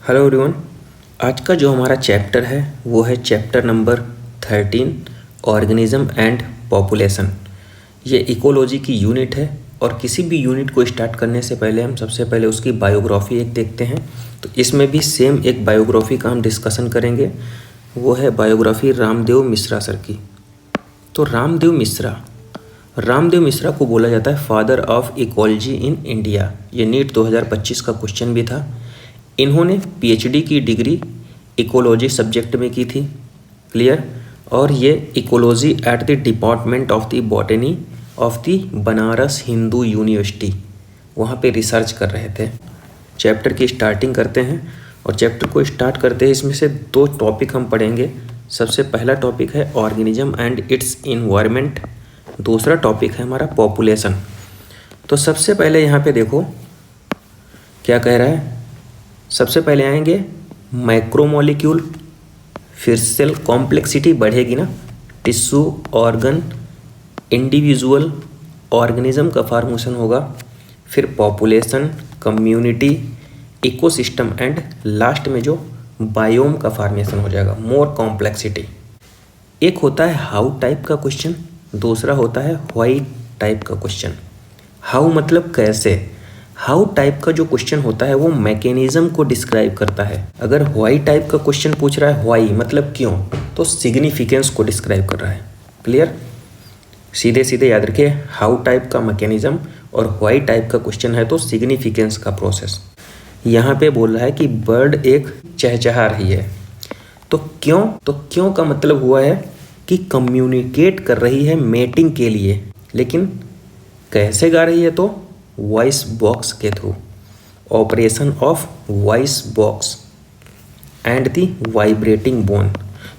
Hello everyone. आज का जो हमारा चैप्टर है वो है chapter number 13 organism and population. ये इकोलॉजी की यूनिट है और किसी भी यूनिट को स्टार्ट करने से पहले हम सबसे पहले उसकी बायोग्राफी एक देखते हैं। तो इसमें भी सेम एक बायोग्राफी का हम डिस्कशन करेंगे, वो है बायोग्राफी रामदेव मिश्रा सर की। तो रामदेव मिश्रा को बोला जाता है father of ecology in India. ये नीट 2025 का क्वेश्चन भी था। इन्होंने पीएचडी की डिग्री इकोलॉजी सब्जेक्ट में की थी, क्लियर। और ये ecology at the department of the botany of the Banaras Hindu university, वहाँ पे रिसर्च कर रहे थे। चैप्टर की स्टार्टिंग करते हैं और चैप्टर को स्टार्ट करते हैं इसमें से दो टॉपिक हम पढ़ेंगे। सबसे पहला टॉपिक है ऑर्गेनिज्म एंड इट्स इन्वायरमेंट, दूसरा टॉपिक है हमारा पॉपुलेशन। तो सबसे पहले यहाँ पे देखो क्या कह रहा है। सबसे पहले आएंगे माइक्रोमोलिक्यूल, फिर सेल कॉम्प्लेक्सिटी बढ़ेगी ना, टिश्यू, ऑर्गन, इंडिविजुअल, ऑर्गेनिज्म का फॉर्मेशन होगा, फिर population, community, ecosystem and last में जो बायोम का फॉर्मेशन हो जाएगा, मोर कॉम्प्लेक्सिटी। एक होता है हाउ टाइप का क्वेश्चन, दूसरा होता है व्हाई टाइप का क्वेश्चन। हाउ मतलब कैसे। हाउ टाइप का जो क्वेश्चन होता है वो मैकेनिज्म को डिस्क्राइब करता है। अगर व्हाई टाइप का क्वेश्चन पूछ रहा है व्हाई मतलब क्यों, तो सिग्निफिकेंस को डिस्क्राइब कर रहा है, क्लियर। सीधे सीधे याद रखिए, हाउ टाइप का मैकेनिज्म और व्हाई टाइप का क्वेश्चन है तो सिग्निफिकेंस का प्रोसेस। यहाँ पे बोल रहा है कि बर्ड एक चहचहा रही है, तो क्यों का मतलब हुआ है कि कम्युनिकेट कर रही है मेटिंग के लिए, लेकिन कैसे गा रही है, तो वॉइस बॉक्स के through, operation of voice box and the vibrating bone.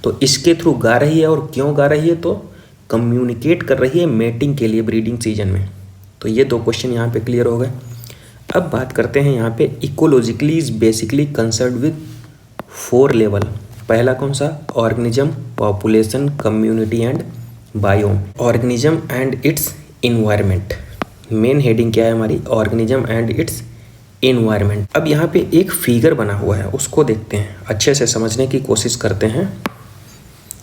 तो इसके थ्रू गा रही है, और क्यों गा रही है, तो कम्युनिकेट कर रही है मेटिंग के लिए ब्रीडिंग सीजन में। तो ये दो क्वेश्चन यहाँ पे क्लियर हो गए। अब बात करते हैं यहाँ पे ecologically is basically concern with 4 level. पहला कौन सा, organism, population, community and biome. Organism and it's environment, main heading क्या है हमारी, ऑर्गेनिज्म एंड इट्स इन्वायरमेंट। अब यहाँ पे एक फिगर बना हुआ है, उसको देखते हैं, अच्छे से समझने की कोशिश करते हैं,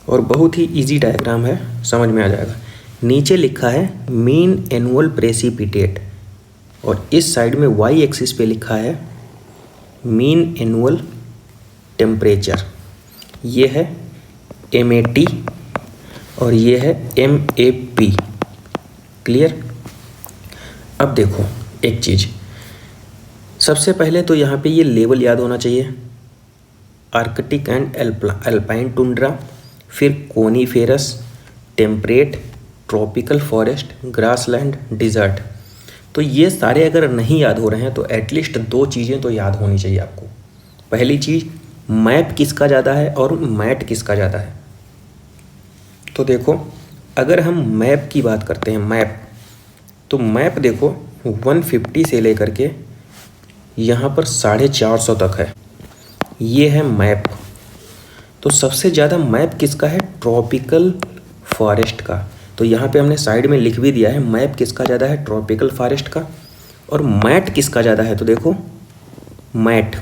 और बहुत ही इजी डायग्राम है, समझ में आ जाएगा। नीचे लिखा है मीन एनुअल प्रेसिपिटेट, और इस साइड में वाई एक्सिस पे लिखा है मीन एनुअल टेम्परेचर। ये है MAT और ये है MAP, क्लियर। अब देखो एक चीज़, सबसे पहले तो यहाँ पे ये लेवल याद होना चाहिए, आर्कटिक एंड अल्पाइन टुंड्रा, फिर coniferous, temperate, tropical forest, grassland, desert. तो ये सारे अगर नहीं याद हो रहे हैं तो एटलीस्ट 2 चीज़ें तो याद होनी चाहिए आपको। पहली चीज़, मैप किसका ज़्यादा है और मैट किसका ज़्यादा है। तो देखो अगर हम मैप की बात करते हैं, मैप, तो मैप देखो 150 से लेकर के यहाँ पर 450 तक है, ये है मैप। तो सबसे ज़्यादा मैप किसका है, ट्रॉपिकल फॉरेस्ट का। तो यहाँ पे हमने साइड में लिख भी दिया है मैप किसका ज़्यादा है, ट्रॉपिकल फॉरेस्ट का। और मैट किसका ज़्यादा है, तो देखो मैट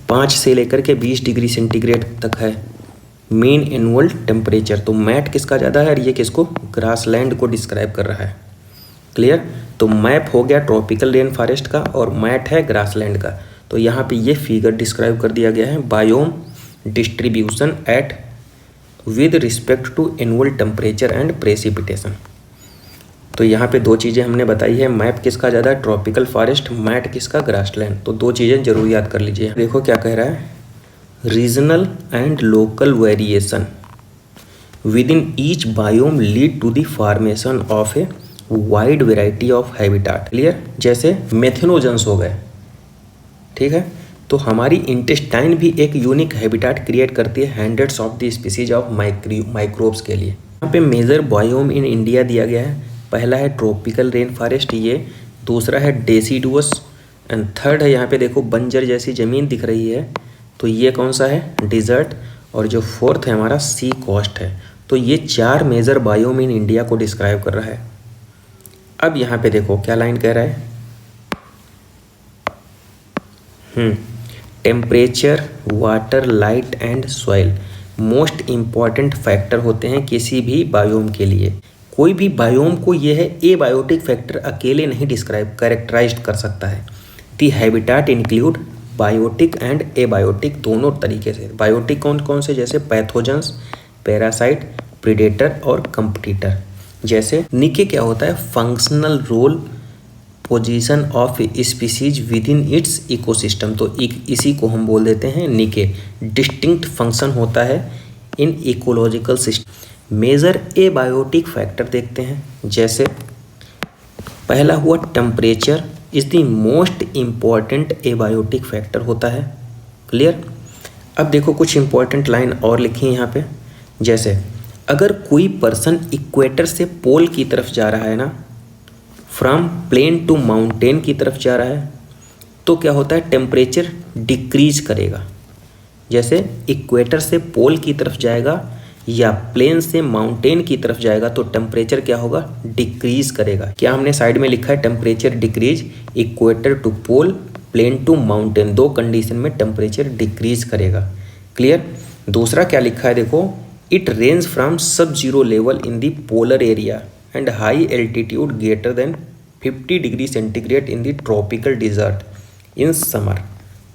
5 से लेकर के 20 डिग्री सेंटीग्रेड तक है मीन एनुअल टेम्परेचर। तो मैट किसका ज़्यादा है, और ये किसको, ग्रासलैंड को डिस्क्राइब कर रहा है, क्लियर। तो मैप हो गया ट्रॉपिकल रेन फॉरेस्ट का और मैट है ग्रासलैंड का। तो यहाँ पे ये फिगर डिस्क्राइब कर दिया गया है, biome distribution at with respect to annual temperature and precipitation. तो यहाँ पे 2 चीज़ें हमने बताई है, मैप किसका ज़्यादा है, ट्रॉपिकल फॉरेस्ट, मैट किसका, ग्रासलैंड। तो 2 चीज़ें जरूर याद कर लीजिए। देखो क्या कह रहा है, regional and local variation with in each biome lead to the formation of a wide variety of habitat, clear. जैसे मेथेनोजन्स हो गए, ठीक है। तो हमारी इंटेस्टाइन भी एक यूनिक हैबिटाट क्रिएट करती है hundreds of the species of microbes के लिए। यहाँ पे मेजर बायोम इन इंडिया दिया गया है। पहला है ट्रॉपिकल रेन फॉरेस्ट, ये दूसरा है डेसिडुअस, एंड थर्ड है यहाँ पे देखो बंजर जैसी ज़मीन दिख रही है, तो ये कौन सा है, डिजर्ट, और जो फोर्थ है हमारा सी कोस्ट है। तो ये 4 मेजर बायोम इन इंडिया को डिस्क्राइब कर रहा है। अब यहाँ पे देखो क्या लाइन कह रहा है, temperature water, light and soil most important factor होते हैं किसी भी बायोम के लिए। कोई भी बायोम को यह है एबायोटिक फैक्टर अकेले नहीं कैरेक्टराइज कर सकता है। The habitat include biotic and abiotic दोनों तरीके से। बायोटिक कौन कौन से, जैसे पैथोजेंस, पैरासाइट, प्रीडेटर और कंपटीटर। जैसे निके क्या होता है, functional role position of species within its ecosystem. तो इसी को हम बोल देते हैं निके। डिस्टिंक्ट फंक्शन होता है in ecological system. Major abiotic factor देखते हैं, जैसे पहला हुआ temperature is the most important abiotic factor होता है। क्लियर। अब देखो कुछ इंपॉर्टेंट लाइन और लिखी है यहाँ पे, जैसे अगर कोई पर्सन इक्वेटर से पोल की तरफ जा रहा है ना, फ्रॉम प्लेन टू माउंटेन की तरफ जा रहा है, तो क्या होता है, टेम्परेचर डिक्रीज करेगा। जैसे इक्वेटर से पोल की तरफ जाएगा या प्लेन से माउंटेन की तरफ जाएगा तो टेम्परेचर क्या होगा, डिक्रीज करेगा। क्या हमने साइड में लिखा है, temperature decrease equator to pole, plain to mountain, दो कंडीशन में टेम्परेचर डिक्रीज करेगा। क्लियर। दूसरा क्या लिखा है देखो, it range from sub zero level in the polar area and high altitude greater than 50 degree centigrade in the tropical desert in summer.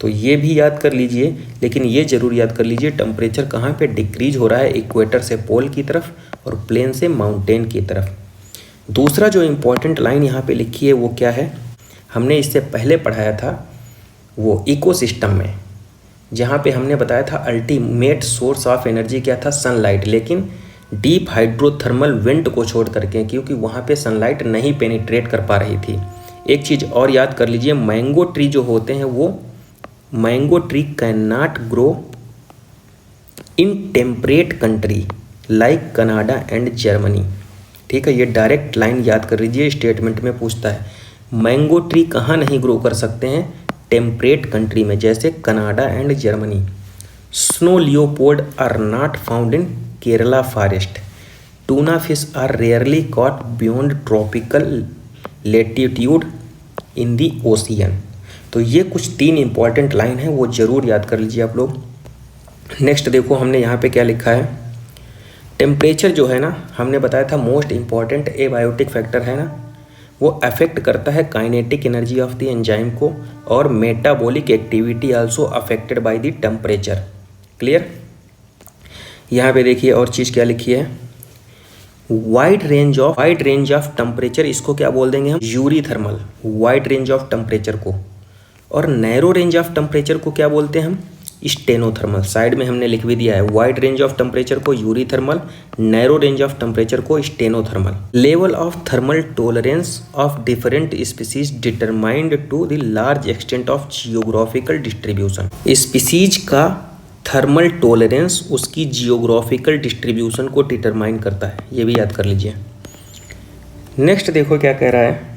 तो ये भी याद कर लीजिए, लेकिन ये जरूर याद कर लीजिए टेम्परेचर कहाँ पे डिक्रीज हो रहा है, इक्वेटर से पोल की तरफ और प्लेन से माउंटेन की तरफ। दूसरा जो इम्पोर्टेंट लाइन यहाँ पे लिखी है वो क्या है, हमने इससे पहले पढ़ाया था वो इकोसिस्टम में, जहाँ पे हमने बताया था अल्टीमेट सोर्स ऑफ एनर्जी क्या था, सनलाइट, लेकिन डीप हाइड्रोथर्मल वेंट को छोड़ करके, क्योंकि वहाँ पे सनलाइट नहीं पेनिट्रेट कर पा रही थी। एक चीज़ और याद कर लीजिए, मैंगो ट्री जो होते हैं वो mango tree can not grow in temperate country like Canada and Germany. ठीक है, ये डायरेक्ट लाइन याद कर लीजिए, स्टेटमेंट में पूछता है मैंगो ट्री कहाँ नहीं ग्रो कर सकते हैं, टेम्परेट कंट्री में, जैसे Canada and Germany. Snow leopard are not found in Kerala forest. Tuna fish are rarely caught beyond tropical latitude in the ocean. तो ये कुछ 3 इंपॉर्टेंट लाइन है, वो ज़रूर याद कर लीजिए आप लोग। नेक्स्ट देखो हमने यहाँ पे क्या लिखा है, टेम्परेचर जो है ना, हमने बताया था मोस्ट इम्पॉर्टेंट एबायोटिक फैक्टर है ना, वो अफेक्ट करता है kinetic energy of the enzyme को, और metabolic activity also affected by the temperature. Clear. यहाँ पे देखिए और चीज़ क्या लिखी है, वाइड रेंज ऑफ टेम्परेचर, इसको क्या बोल देंगे हम, Yuri thermal, wide range of temperature को। और नैरो रेंज ऑफ टेम्परेचर को क्या बोलते हैं हम, स्टेनोथर्मल। साइड में हमने लिख भी दिया है, वाइड रेंज ऑफ टेम्परेचर को eurythermal, narrow range of temperature को stenothermal. Level of thermal tolerance of different species determined to the large extent of geographical distribution. Species का थर्मल टॉलरेंस उसकी जियोग्राफिकल डिस्ट्रीब्यूशन को determine करता है, ये भी याद कर लीजिए। नेक्स्ट देखो क्या कह रहा है,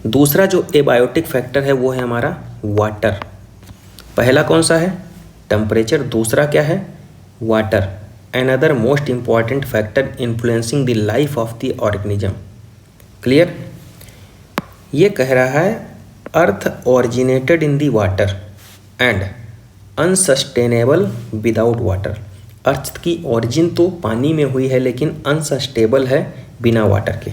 दूसरा जो एबायोटिक फैक्टर है वो है हमारा वाटर। पहला कौन सा है, टेम्परेचर, दूसरा क्या है, water. Another most important factor influencing the life of the organism. Clear. ये कह रहा है earth originated in the water and unsustainable without water. Earth की ओरिजिन तो पानी में हुई है लेकिन अनसस्टेबल है बिना वाटर के।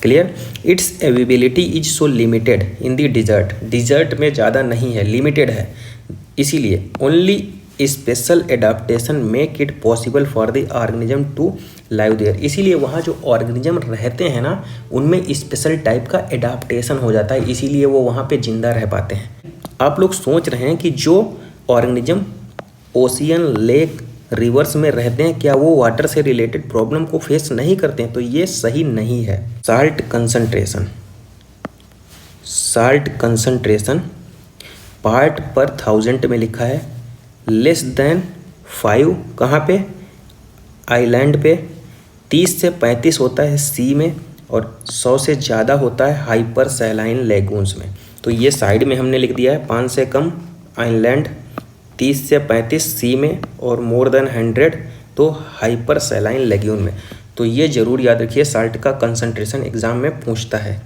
Clear. Its availability is so limited in the desert, desert में ज़्यादा नहीं है, लिमिटेड है, इसीलिए only special adaptation make it possible for the organism to live there. इसीलिए वहाँ जो ऑर्गेनिज्म रहते हैं ना, उनमें स्पेशल टाइप का एडाप्टेशन हो जाता है, इसीलिए वो वहाँ पे जिंदा रह पाते हैं। आप लोग सोच रहे हैं कि जो ऑर्गेनिज्म ओशियन, लेक, रिवर्स में रहते हैं, क्या वो वाटर से रिलेटेड प्रॉब्लम को फेस नहीं करते हैं, तो ये सही नहीं है। साल्ट कंसंट्रेशन पार्ट पर 1000 में लिखा है, लेस देन 5 कहाँ पे, आइलैंड पे, 30 से 35 होता है सी में, और 100 से ज़्यादा होता है हाइपर सैलाइन लेगून्स में। तो ये साइड में हमने लिख दिया है, 5 से कम आइलैंड, 30 से 35 सी में, और मोर देन 100 तो हाइपर सैलाइन लेग्यून में। तो ये ज़रूर याद रखिए, साल्ट का कंसंट्रेशन एग्जाम में पूछता है।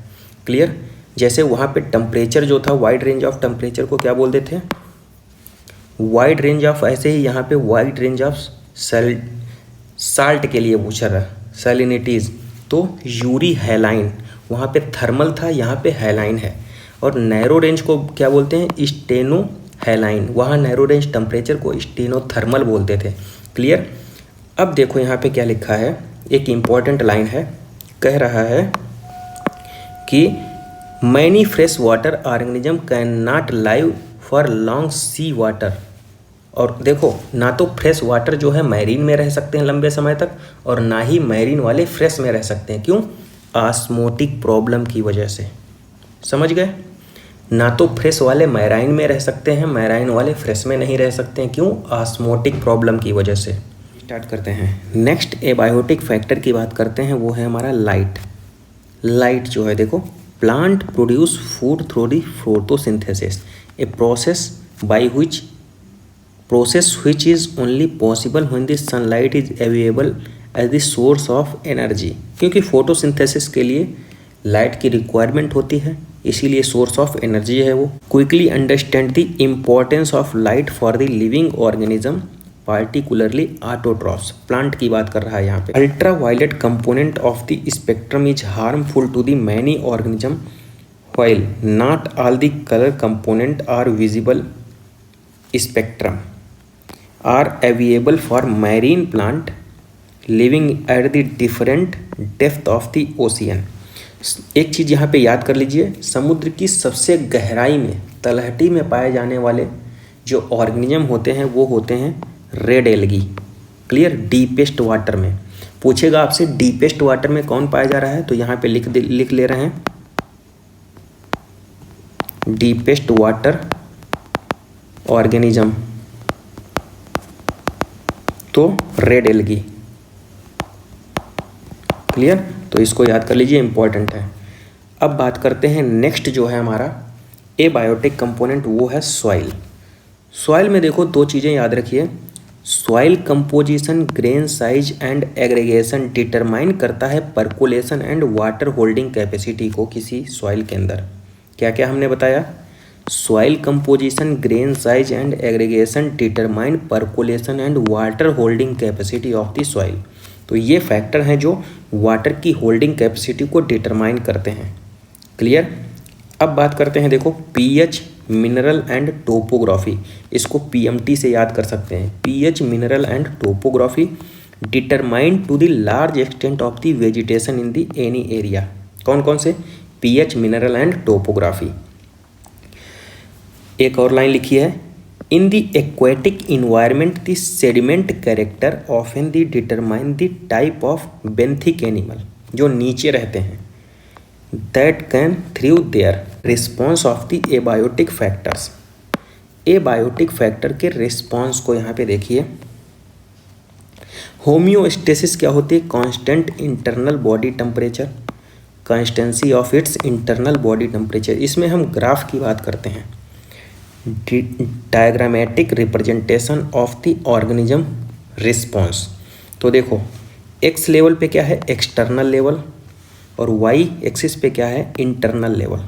क्लियर। जैसे वहाँ पे टेम्परेचर जो था, वाइड रेंज ऑफ टेम्परेचर को क्या बोलते थे, वाइड रेंज ऑफ, ऐसे ही यहाँ पे वाइड रेंज ऑफ साल्ट के लिए पूछा रहा, सैलिनिटीज़, तो यूरी हैलाइन, वहाँ पे थर्मल था, यहाँ पे हैलाइन है। और नैरो रेंज को क्या बोलते हैं, स्टेनो हैलाइन, वहाँ नैरो रेंज टेम्परेचर को स्टेनोथर्मल बोलते थे। क्लियर। अब देखो यहाँ पे क्या लिखा है, एक इम्पॉर्टेंट लाइन है, कह रहा है कि many fresh water organism can not live for long sea water. और देखो, ना तो फ्रेश वाटर जो है मैरीन में रह सकते हैं लंबे समय तक, और ना ही मैरीन वाले फ्रेश में रह सकते हैं। क्यों? ऑस्मोटिक प्रॉब्लम की वजह से। समझ गए? ना तो फ्रेश वाले मैराइन में रह सकते हैं, मैराइन वाले फ्रेश में नहीं रह सकते हैं। क्यों? ऑस्मोटिक प्रॉब्लम की वजह से। स्टार्ट करते हैं। नेक्स्ट एबायोटिक फैक्टर की बात करते हैं, वो है हमारा लाइट। लाइट जो है, देखो, plant produce food through the photosynthesis, a process by which which is only possible when the sunlight is available as the source of energy। क्योंकि फोटोसिंथेसिस के लिए लाइट की रिक्वायरमेंट होती है, इसीलिए सोर्स ऑफ एनर्जी है वो। Quickly understand the importance of light for the living organism, particularly autotrophs. Plant की बात कर रहा है यहाँ पे। Ultra violet component of the spectrum is harmful to the many organism, while not all the colour component are visible spectrum are available for marine plant living at the different depth of the ocean। एक चीज़ यहाँ पे याद कर लीजिए, समुद्र की सबसे गहराई में, तलहटी में पाए जाने वाले जो ऑर्गेनिज्म होते हैं वो होते हैं red algae. Clear. Deepest water में पूछेगा आपसे, डीपेस्ट वाटर में कौन पाया जा रहा है, तो यहाँ पे लिख ले रहे हैं, डीपेस्ट वाटर ऑर्गेनिज्म, तो रेड एल्गी। क्लियर। तो इसको याद कर लीजिए, इंपॉर्टेंट है। अब बात करते हैं नेक्स्ट जो है हमारा एबायोटिक कंपोनेंट, वो है सॉइल। सॉइल में देखो दो चीज़ें याद रखिए, soil composition, grain size and aggregation determine करता है percolation and water holding capacity को किसी सॉइल के अंदर। क्या क्या हमने बताया? Soil composition, grain size and aggregation determine percolation and water holding capacity of the soil. तो ये फैक्टर हैं जो वाटर की होल्डिंग कैपेसिटी को डिटरमाइन करते हैं। क्लियर। अब बात करते हैं, देखो, पीएच, मिनरल एंड टोपोग्राफी, इसको पीएमटी से याद कर सकते हैं। PH, mineral and topography determine to the large extent of the vegetation in the any area. कौन कौन से? PH, mineral and topography. एक और लाइन लिखी है, in the aquatic environment the sediment character often the determine the type of benthic animal, जो नीचे रहते हैं, that can through their response of the abiotic factors. Abiotic factor के response को यहाँ पे देखिए। होम्योस्टेसिस क्या होती है? Constant internal body temperature, constancy of its internal body temperature. इसमें हम ग्राफ की बात करते हैं, diagrammatic representation of the organism response. तो देखो, एक्स लेवल पे क्या है? एक्सटर्नल लेवल, और वाई एक्सिस पे क्या है? Internal level.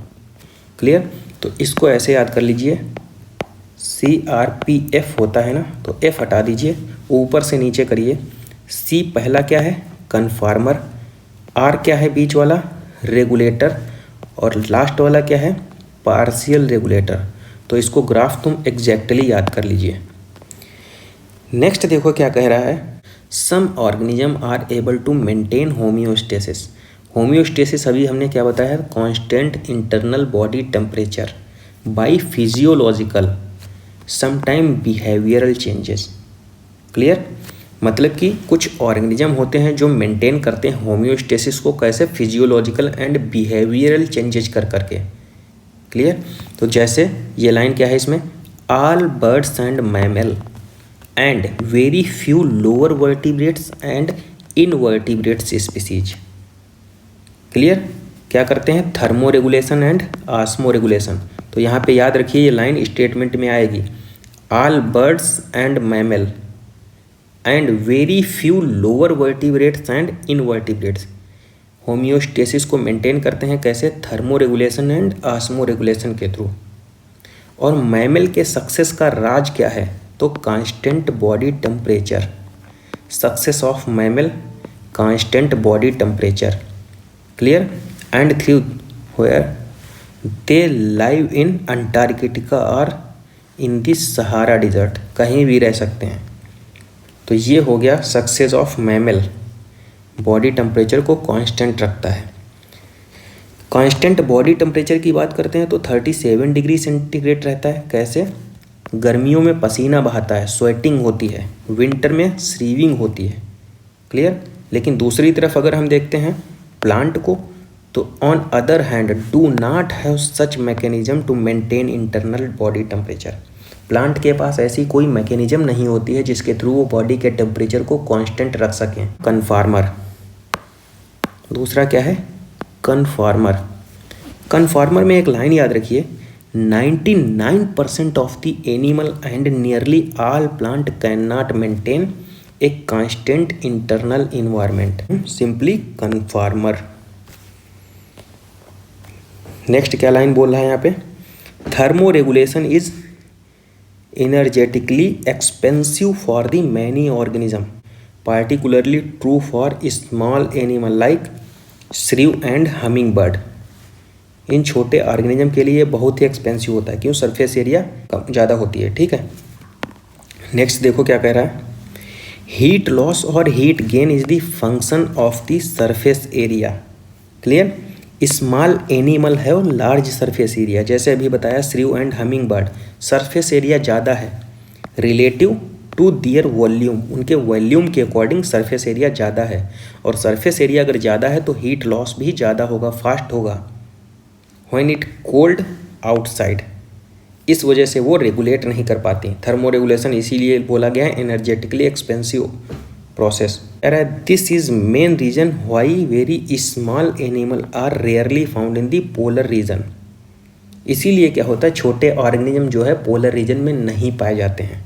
क्लियर। तो इसको ऐसे याद कर लीजिए, CRPF होता है ना, तो F हटा दीजिए, ऊपर से नीचे करिए। C पहला क्या है? कन्फार्मर, R क्या है बीच वाला? रेगुलेटर, और लास्ट वाला क्या है? Partial regulator. तो इसको ग्राफ तुम एग्जैक्टली याद कर लीजिए। नेक्स्ट देखो क्या कह रहा है, some organism are able to maintain homeostasis. Homeostasis अभी हमने क्या बताया? Constant internal body temperature by physiological sometime behavioural changes. Clear. मतलब कि कुछ ऑर्गेनिज्म होते हैं जो मेंटेन करते हैं होम्योस्टेसिस को, कैसे? फिजियोलॉजिकल एंड बिहेवियरल चेंजेस कर करके। क्लियर। तो जैसे ये लाइन क्या है इसमें, all birds and mammal and very few lower vertebrates and invertebrates species. Clear. क्या करते हैं? Thermo regulation and osmo regulation. तो यहाँ पे याद रखिए, ये लाइन स्टेटमेंट में आएगी, all birds and mammal and very few lower vertebrates and invertebrates homeostasis को मेंटेन करते हैं, कैसे? Thermo regulation and osmo regulation के थ्रू। और मैमल के सक्सेस का राज क्या है? तो constant body temperature, success of mammal constant body temperature, clear, and through where they live in Antarctica और इन द सहारा डिजर्ट, कहीं भी रह सकते हैं। तो ये हो गया success of mammal, body temperature को कांस्टेंट रखता है। कांस्टेंट बॉडी टेम्परेचर की बात करते हैं तो 37 डिग्री सेंटीग्रेड रहता है। कैसे? गर्मियों में पसीना बहाता है, स्वेटिंग होती है, विंटर में श्रीविंग होती है, क्लियर। लेकिन दूसरी तरफ अगर हम देखते हैं प्लांट को, तो on other hand do not have such mechanism to maintain internal body temperature. Plant के पास ऐसी कोई मैकेनिज्म नहीं होती है जिसके थ्रू वो बॉडी के टेम्परेचर को कांस्टेंट रख सकें। कन्फार्मर, दूसरा क्या है? कन्फार्मर। कन्फार्मर में एक लाइन याद रखिए, 99% of the animal and nearly all plant can not maintain a constant internal environment, simply conformer. Next क्या लाइन बोल रहा है यहाँ पे? Thermoregulation is energetically expensive for the many organism, particularly true for small animal like shrew and hummingbird. इन छोटे organism के लिए बहुत ही एक्सपेंसिव होता है, क्यों? सरफेस एरिया कम ज़्यादा होती है, ठीक है। नेक्स्ट देखो क्या कह रहा है, हीट लॉस और heat gain is the function of the surface area, clear. Small animal है और लार्ज सरफेस एरिया, जैसे अभी बताया shrew and hummingbird, surface area ज़्यादा है रिलेटिव टू दियर वॉल्यूम, उनके वॉल्यूम के अकॉर्डिंग सरफेस एरिया ज़्यादा है, और सरफेस एरिया अगर ज़्यादा है तो हीट लॉस भी ज़्यादा होगा, फास्ट होगा। व्हेन इट कोल्ड आउटसाइड, इस वजह से वो रेगुलेट नहीं कर पाती। थर्मो रेगुलेशन इसीलिए बोला गया है energetically expensive process. This is main reason why very small animal are rarely found in the polar region. इसीलिए क्या होता है, छोटे ऑर्गेनिज्म जो है पोलर रीजन में नहीं पाए जाते हैं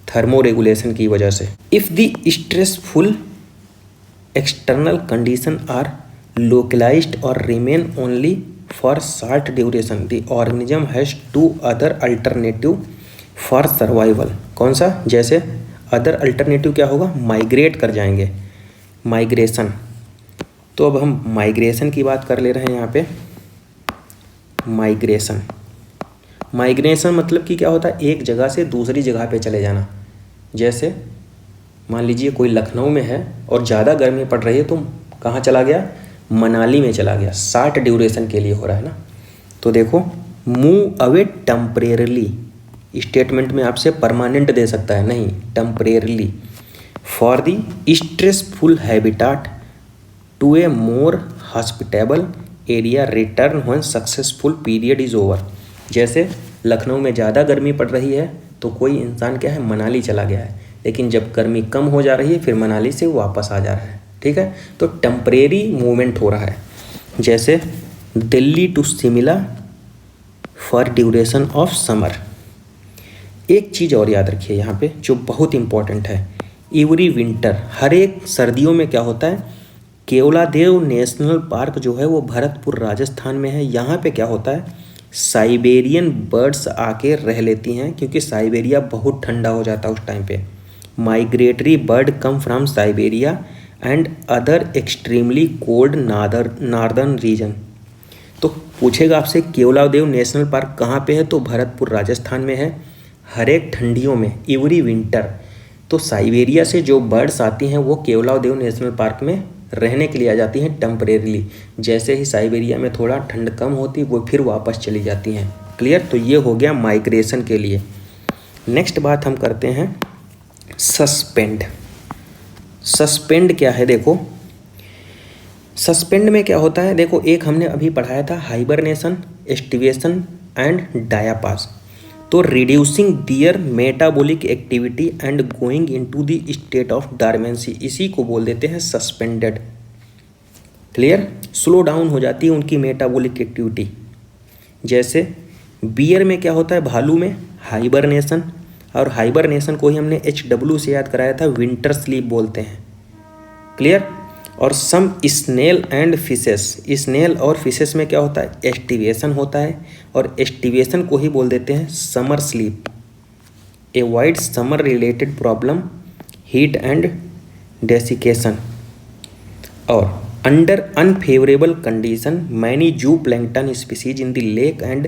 थर्मो रेगुलेशन की वजह से। If the stressful external condition are localised और remain only for short duration, the organism has to other alternative for survival. कौन सा? जैसे अदर अल्टरनेटिव क्या होगा? माइग्रेट कर जाएंगे, माइग्रेशन। तो अब हम माइग्रेशन की बात कर ले रहे हैं यहाँ पे। माइग्रेशन, माइग्रेशन मतलब कि क्या होता है, एक जगह से दूसरी जगह पे चले जाना। जैसे मान लीजिए कोई लखनऊ में है और ज़्यादा गर्मी पड़ रही है, तो कहाँ चला गया? मनाली में चला गया, शॉर्ट ड्यूरेशन के लिए हो रहा है ना। तो देखो, मूव अवे टेम्परेरली, स्टेटमेंट में आपसे परमानेंट दे सकता है, नहीं, temporarily, for the stressful habitat to a more hospitable area return when successful period is over. जैसे लखनऊ में ज़्यादा गर्मी पड़ रही है तो कोई इंसान क्या है, मनाली चला गया है, लेकिन जब गर्मी कम हो जा रही है फिर मनाली से वापस आ जा रहा है, ठीक है। तो टेम्परेरी मूवमेंट हो रहा है। जैसे Delhi to Shimla for duration of summer. एक चीज़ और याद रखिए यहाँ पे जो बहुत इंपॉर्टेंट है, एवरी विंटर, हर एक सर्दियों में क्या होता है, केवलादेव नेशनल पार्क जो है वो भरतपुर राजस्थान में है। यहाँ पे क्या होता है, साइबेरियन बर्ड्स आके रह लेती हैं, क्योंकि साइबेरिया बहुत ठंडा हो जाता है उस टाइम पे। Migratory bird come from Siberia and other extremely cold northern region. तो पूछेगा आपसे केवलादेव नेशनल पार्क कहाँ पे है, तो भरतपुर राजस्थान में है। हर एक ठंडियों में, एवरी विंटर, तो साइबेरिया से जो बर्ड्स आती हैं वो केवलादेव नेशनल पार्क में रहने के लिए आ जाती हैं टेम्परेरीली। जैसे ही साइबेरिया में थोड़ा ठंड कम होती वो फिर वापस चली जाती हैं, क्लियर। तो ये हो गया माइग्रेशन के लिए। नेक्स्ट बात हम करते हैं सस्पेंड। सस्पेंड क्या है? देखो, सस्पेंड में क्या होता है, देखो एक हमने अभी पढ़ाया था हाइबरनेशन, एस्टिवेशन एंड डायापास। तो reducing their metabolic activity and going into the state of dormancy, इसी को बोल देते हैं सस्पेंडेड, क्लियर। स्लो डाउन हो जाती है उनकी मेटाबॉलिक एक्टिविटी। जैसे बियर में क्या होता है, भालू में हाइबरनेशन, और हाइबरनेशन को ही हमने HW से याद कराया था, विंटर स्लीप बोलते हैं, क्लियर। और सम स्नेल एंड फिशेस, स्नेल और फिशेस में क्या होता है, एस्टिवेशन होता है, और एस्टिवेशन को ही बोल देते हैं summer sleep. Avoid summer related problem, heat and desiccation. और under unfavourable condition many zooplankton species in the lake and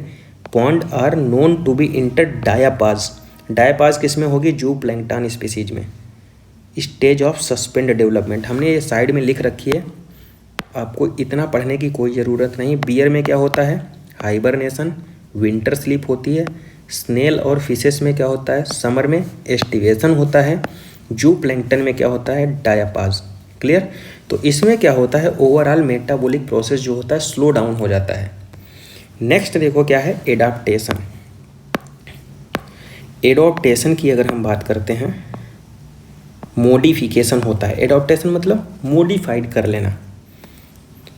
pond are known to be enter diapause. Diapause किस में होगी? जू प्लैंक्टन स्पीसीज में। Stage of suspend development हमने ये side में लिख रखी है, आपको इतना पढ़ने की कोई ज़रूरत नहीं। बियर में क्या होता है? हाइबरनेशन, विंटर स्लीप होती है। स्नेल और फिशेस में क्या होता है? समर में एस्टिवेशन होता है। जू प्लैंक्टन में क्या होता है? डायापाज। क्लियर? तो इसमें क्या होता है? ओवरऑल मेटाबॉलिक प्रोसेस जो होता है स्लो डाउन हो जाता है। नेक्स्ट देखो क्या है? एडाप्टेशन। एडॉप्टेशन की अगर हम बात करते हैं, मॉडिफिकेशन होता है। एडॉप्टेशन मतलब मॉडिफाइड कर लेना।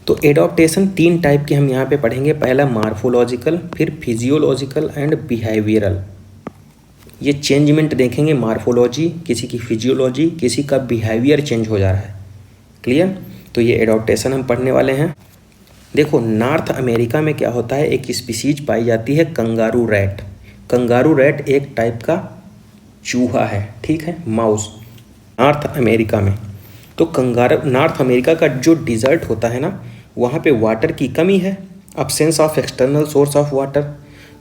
तो एडॉप्टेशन 3 टाइप के हम यहाँ पे पढ़ेंगे। पहला मार्फोलॉजिकल, फिर फिजियोलॉजिकल एंड बिहेवियरल। ये चेंजमेंट देखेंगे, मार्फोलॉजी, किसी की फिजियोलॉजी, किसी का बिहेवियर चेंज हो जा रहा है। क्लियर? तो ये एडॉप्टेशन हम पढ़ने वाले हैं। देखो नॉर्थ अमेरिका में क्या होता है? एक स्पीसीज पाई जाती है कंगारू रैट। कंगारू रैट एक टाइप का चूहा है, ठीक है, माउस, नॉर्थ अमेरिका में। तो नॉर्थ अमेरिका का जो डिज़र्ट होता है ना, वहाँ पे वाटर की कमी है, absence of external source of water.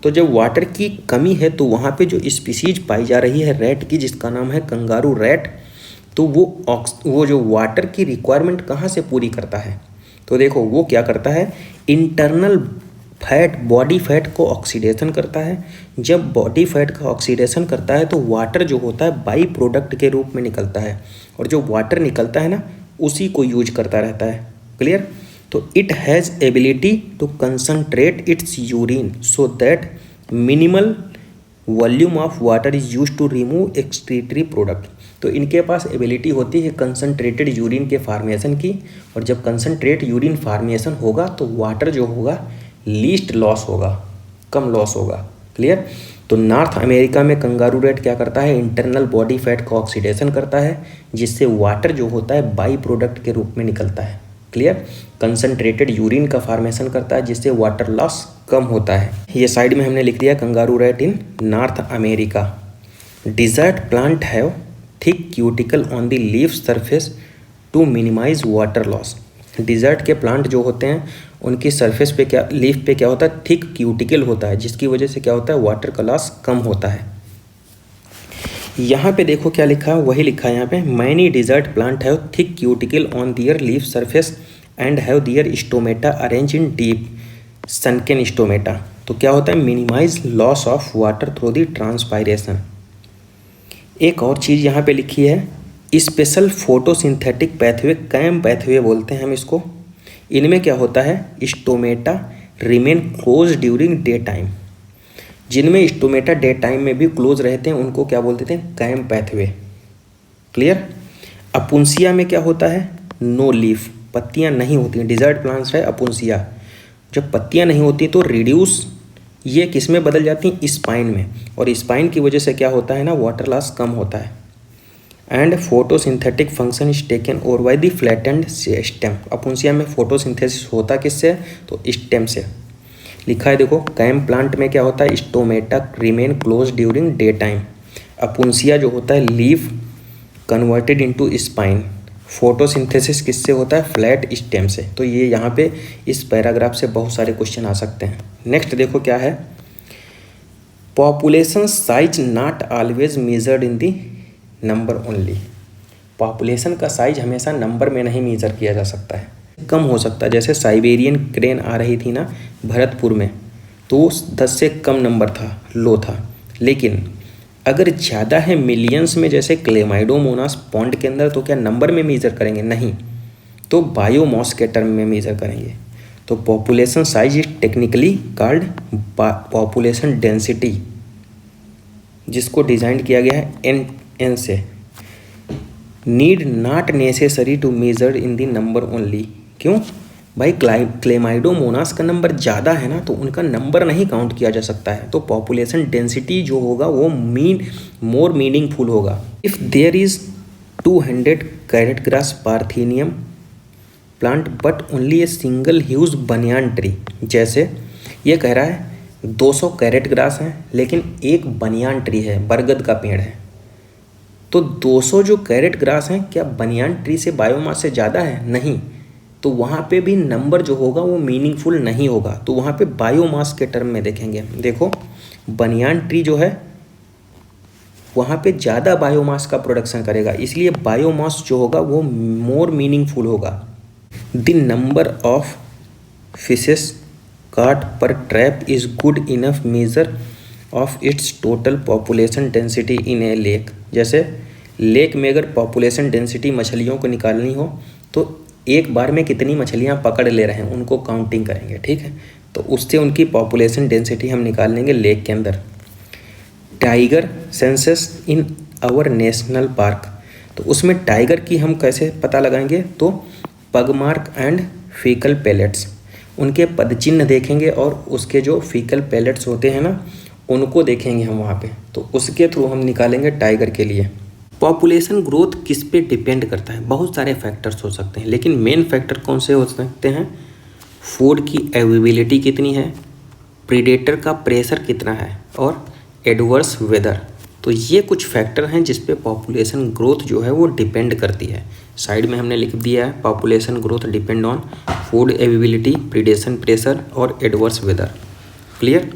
तो जब वाटर की कमी है तो वहाँ पे जो स्पीसीज पाई जा रही है रैट की, जिसका नाम है कंगारू रैट, तो वो जो वाटर की रिक्वायरमेंट कहाँ से पूरी करता है? तो देखो वो क्या करता है? इंटरनल फैट, बॉडी फैट को ऑक्सीडेशन करता है। जब बॉडी फैट का ऑक्सीडेशन करता है तो वाटर जो होता है बाई प्रोडक्ट के रूप में निकलता है, और जो वाटर निकलता है ना उसी को यूज करता रहता है। क्लियर? तो it has ability to concentrate its urine so that minimal volume of water is use to remove excretory product. तो इनके पास एबिलिटी होती है कंसनट्रेटेड यूरिन के फार्मेशन की, और जब कंसनट्रेट यूरिन फार्मेशन होगा तो वाटर जो होगा लीस्ट लॉस होगा, कम लॉस होगा। क्लियर? तो नॉर्थ अमेरिका में कंगारू रैट क्या करता है? इंटरनल बॉडी फैट को ऑक्सीडेशन करता है, जिससे वाटर जो होता है बाई प्रोडक्ट के रूप में निकलता है। क्लियर? कंसनट्रेटेड यूरिन का फार्मेशन करता है, जिससे वाटर लॉस कम होता है। ये साइड में हमने लिख दिया kangaroo rat in North America. Desert plant have thick cuticle on the leaf surface to minimise water loss. Desert के प्लांट जो होते हैं उनकी सरफेस पे क्या, लीफ पे क्या होता है? थिक क्यूटिकल होता है, जिसकी वजह से क्या होता है? वाटर का लॉस कम होता है। यहाँ पे देखो क्या लिखा है? वही लिखा है यहाँ पे, many desert plant have thick cuticle on their leaf surface and have their stomata arrange in deep sunken stomata. तो क्या होता है? Minimise loss of water through the transpiration. एक और चीज़ यहाँ पे लिखी है, special photosynthetic pathway, CAM pathway बोलते हैं हम इसको। इनमें क्या होता है? Stomata remain close during day time. जिनमें स्टोमेटा डे टाइम में भी क्लोज रहते हैं उनको क्या बोलते हैं? Cam pathway. क्लियर? अपुंसिया में क्या होता है? नो लीफ, पत्तियां नहीं होती हैं। डिजर्ट प्लांट्स है अपुंसिया, जब पत्तियां नहीं होती तो रिड्यूस ये किस में बदल जाती हैं? स्पाइन में, और स्पाइन की वजह से क्या होता है ना? वाटर लॉस कम होता है। And photosynthetic function is taken over by the flattened stem. Opuntia में फोटोसिंथेसिस होता किससे? तो स्टेम से। लिखा है देखो, कैम प्लांट में क्या होता है? Stomata remain close during day time. Opuntia जो होता है leaf converted into spine. Photosynthesis किससे होता है? फ्लैट स्टेम से। तो ये यहाँ पे इस पैराग्राफ से बहुत सारे क्वेश्चन आ सकते हैं। नेक्स्ट देखो क्या है, population size not always measured in the number only. Population का साइज हमेशा नंबर में नहीं मेजर किया जा सकता है, कम हो सकता है। जैसे साइबेरियन क्रेन आ रही थी ना भरतपुर में, तो 10 से कम नंबर था, लो था। लेकिन अगर ज़्यादा है मिलियंस में, जैसे क्लेमाइडोमोनास पॉन्ड के अंदर, तो क्या नंबर में मेजर करेंगे? नहीं, तो बायोमास के टर्म में मेजर करेंगे। तो population size is technically called population density, जिसको डिज़ाइन किया गया है एन से। Need not necessary to measure in the number only. क्यों भाई? क्लेमाइडोमोनास का नंबर ज़्यादा है ना, तो उनका नंबर नहीं काउंट किया जा सकता है। तो पॉपुलेशन डेंसिटी जो होगा वो मोर मीनिंगफुल होगा। If there is 200 carrot grass parthenium plant but only a single huge banyan tree. जैसे ये कह रहा है 200 कैरेट ग्रास हैं, लेकिन एक बनियान ट्री है, बरगद का पेड़ है। तो 200 जो कैरेट ग्रास हैं, क्या बनियान ट्री से बायोमास से ज़्यादा है? नहीं। तो वहाँ पे भी नंबर जो होगा वो मीनिंगफुल नहीं होगा। तो वहाँ पे बायोमास के टर्म में देखेंगे। देखो, बनियान ट्री जो है वहाँ पे ज़्यादा बायोमास का प्रोडक्शन करेगा, इसलिए बायोमास जो होगा वो मोर मीनिंगफुल होगा। The number of fishes caught per trap is good enough measure of its total population density in a lake। जैसे लेक में अगर पॉपुलेशन डेंसिटी मछलियों को निकालनी हो तो एक बार में कितनी मछलियाँ पकड़ ले रहे हैं उनको काउंटिंग करेंगे, ठीक है। तो उससे उनकी पॉपुलेशन डेंसिटी हम निकाल लेंगे लेक के अंदर। Tiger census in our national park, तो उसमें टाइगर की हम कैसे पता लगाएंगे? तो पगमार्क एंड फीकल पैलेट्स, उनके पदचिन्ह देखेंगे और उसके जो फीकल पैलेट्स होते हैं ना उनको देखेंगे हम वहाँ पे, तो उसके थ्रू हम निकालेंगे टाइगर के लिए। पॉपुलेशन ग्रोथ किस पे डिपेंड करता है? बहुत सारे फैक्टर्स हो सकते हैं, लेकिन मेन फैक्टर कौन से हो सकते हैं? फूड की अवेलेबिलिटी कितनी है, प्रीडेटर का प्रेशर कितना है, और एडवर्स वेदर। तो ये कुछ फैक्टर हैं जिस पे पॉपुलेशन ग्रोथ जो है वो डिपेंड करती है। साइड में हमने लिख दिया है, population growth depend on food availability, predation pressure और एडवर्स वेदर। क्लियर?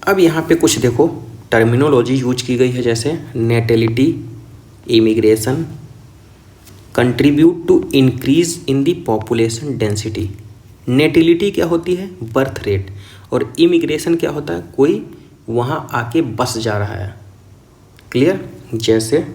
अब यहाँ पे कुछ देखो टर्मिनोलॉजी यूज की गई है, जैसे natality, immigration, contribute to increase in the population density. Natality क्या होती है? Birth rate. और इमिग्रेशन क्या होता है? कोई वहाँ आके बस जा रहा है। क्लियर? जैसे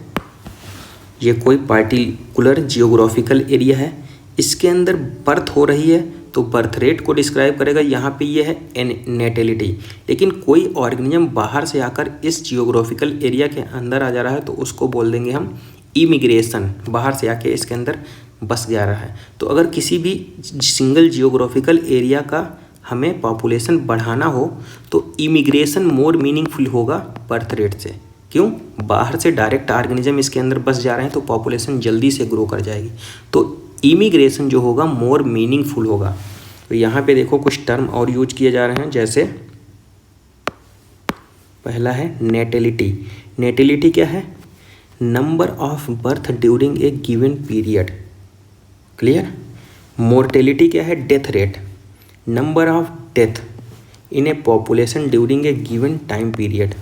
ये कोई पार्टिकुलर जियोग्राफिकल एरिया है, इसके अंदर बर्थ हो रही है तो बर्थ रेट को डिस्क्राइब करेगा। यहाँ पे ये है नेटेलिटी। लेकिन कोई ऑर्गेनिज्म बाहर से आकर इस जियोग्राफिकल एरिया के अंदर आ जा रहा है तो उसको बोल देंगे हम इमिग्रेशन। बाहर से आके इसके अंदर बस जा रहा है। तो अगर किसी भी सिंगल जियोग्राफिकल एरिया का हमें पॉपुलेशन बढ़ाना हो तो इमिग्रेशन मोर मीनिंगफुल होगा बर्थ रेट से। क्यों? बाहर से डायरेक्ट ऑर्गेनिज्म इसके अंदर बस जा रहे हैं तो पॉपुलेशन जल्दी से ग्रो कर जाएगी। तो इमिग्रेशन जो होगा मोर मीनिंगफुल होगा। तो यहाँ पे देखो कुछ टर्म और यूज किए जा रहे हैं, जैसे पहला है नेटेलिटी। नेटेलिटी क्या है? Number of birth during a given period. Clear? Mortality क्या है? Death rate. Number of death in A population during a given time period.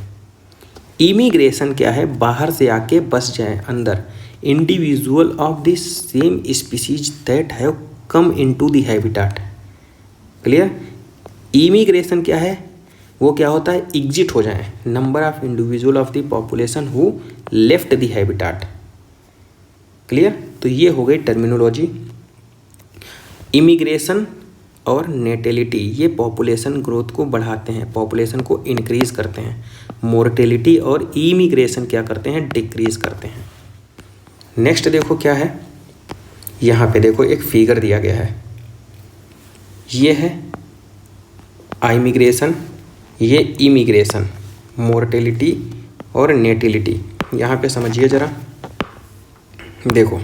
Immigration क्या है? बाहर से आके बस जाए अंदर। Individual of the same species that have come into the habitat. Clear? Immigration क्या है? वो क्या होता है? एग्जिट हो जाए। Number of individual of the population who left the habitat. Clear? तो ये हो गई टर्मिनोलॉजी। इमिग्रेशन और नेटेलिटी ये पॉपुलेशन ग्रोथ को बढ़ाते हैं, पॉपुलेशन को इंक्रीज करते हैं। मोर्टेलिटी और इमिग्रेशन क्या करते हैं? डिक्रीज करते हैं। नेक्स्ट देखो क्या है, यहाँ पे देखो एक फिगर दिया गया है। ये है इमिग्रेशन, ये इमिग्रेशन, मोर्टेलिटी और नेटिलिटी। यहाँ पे समझिए ज़रा, देखो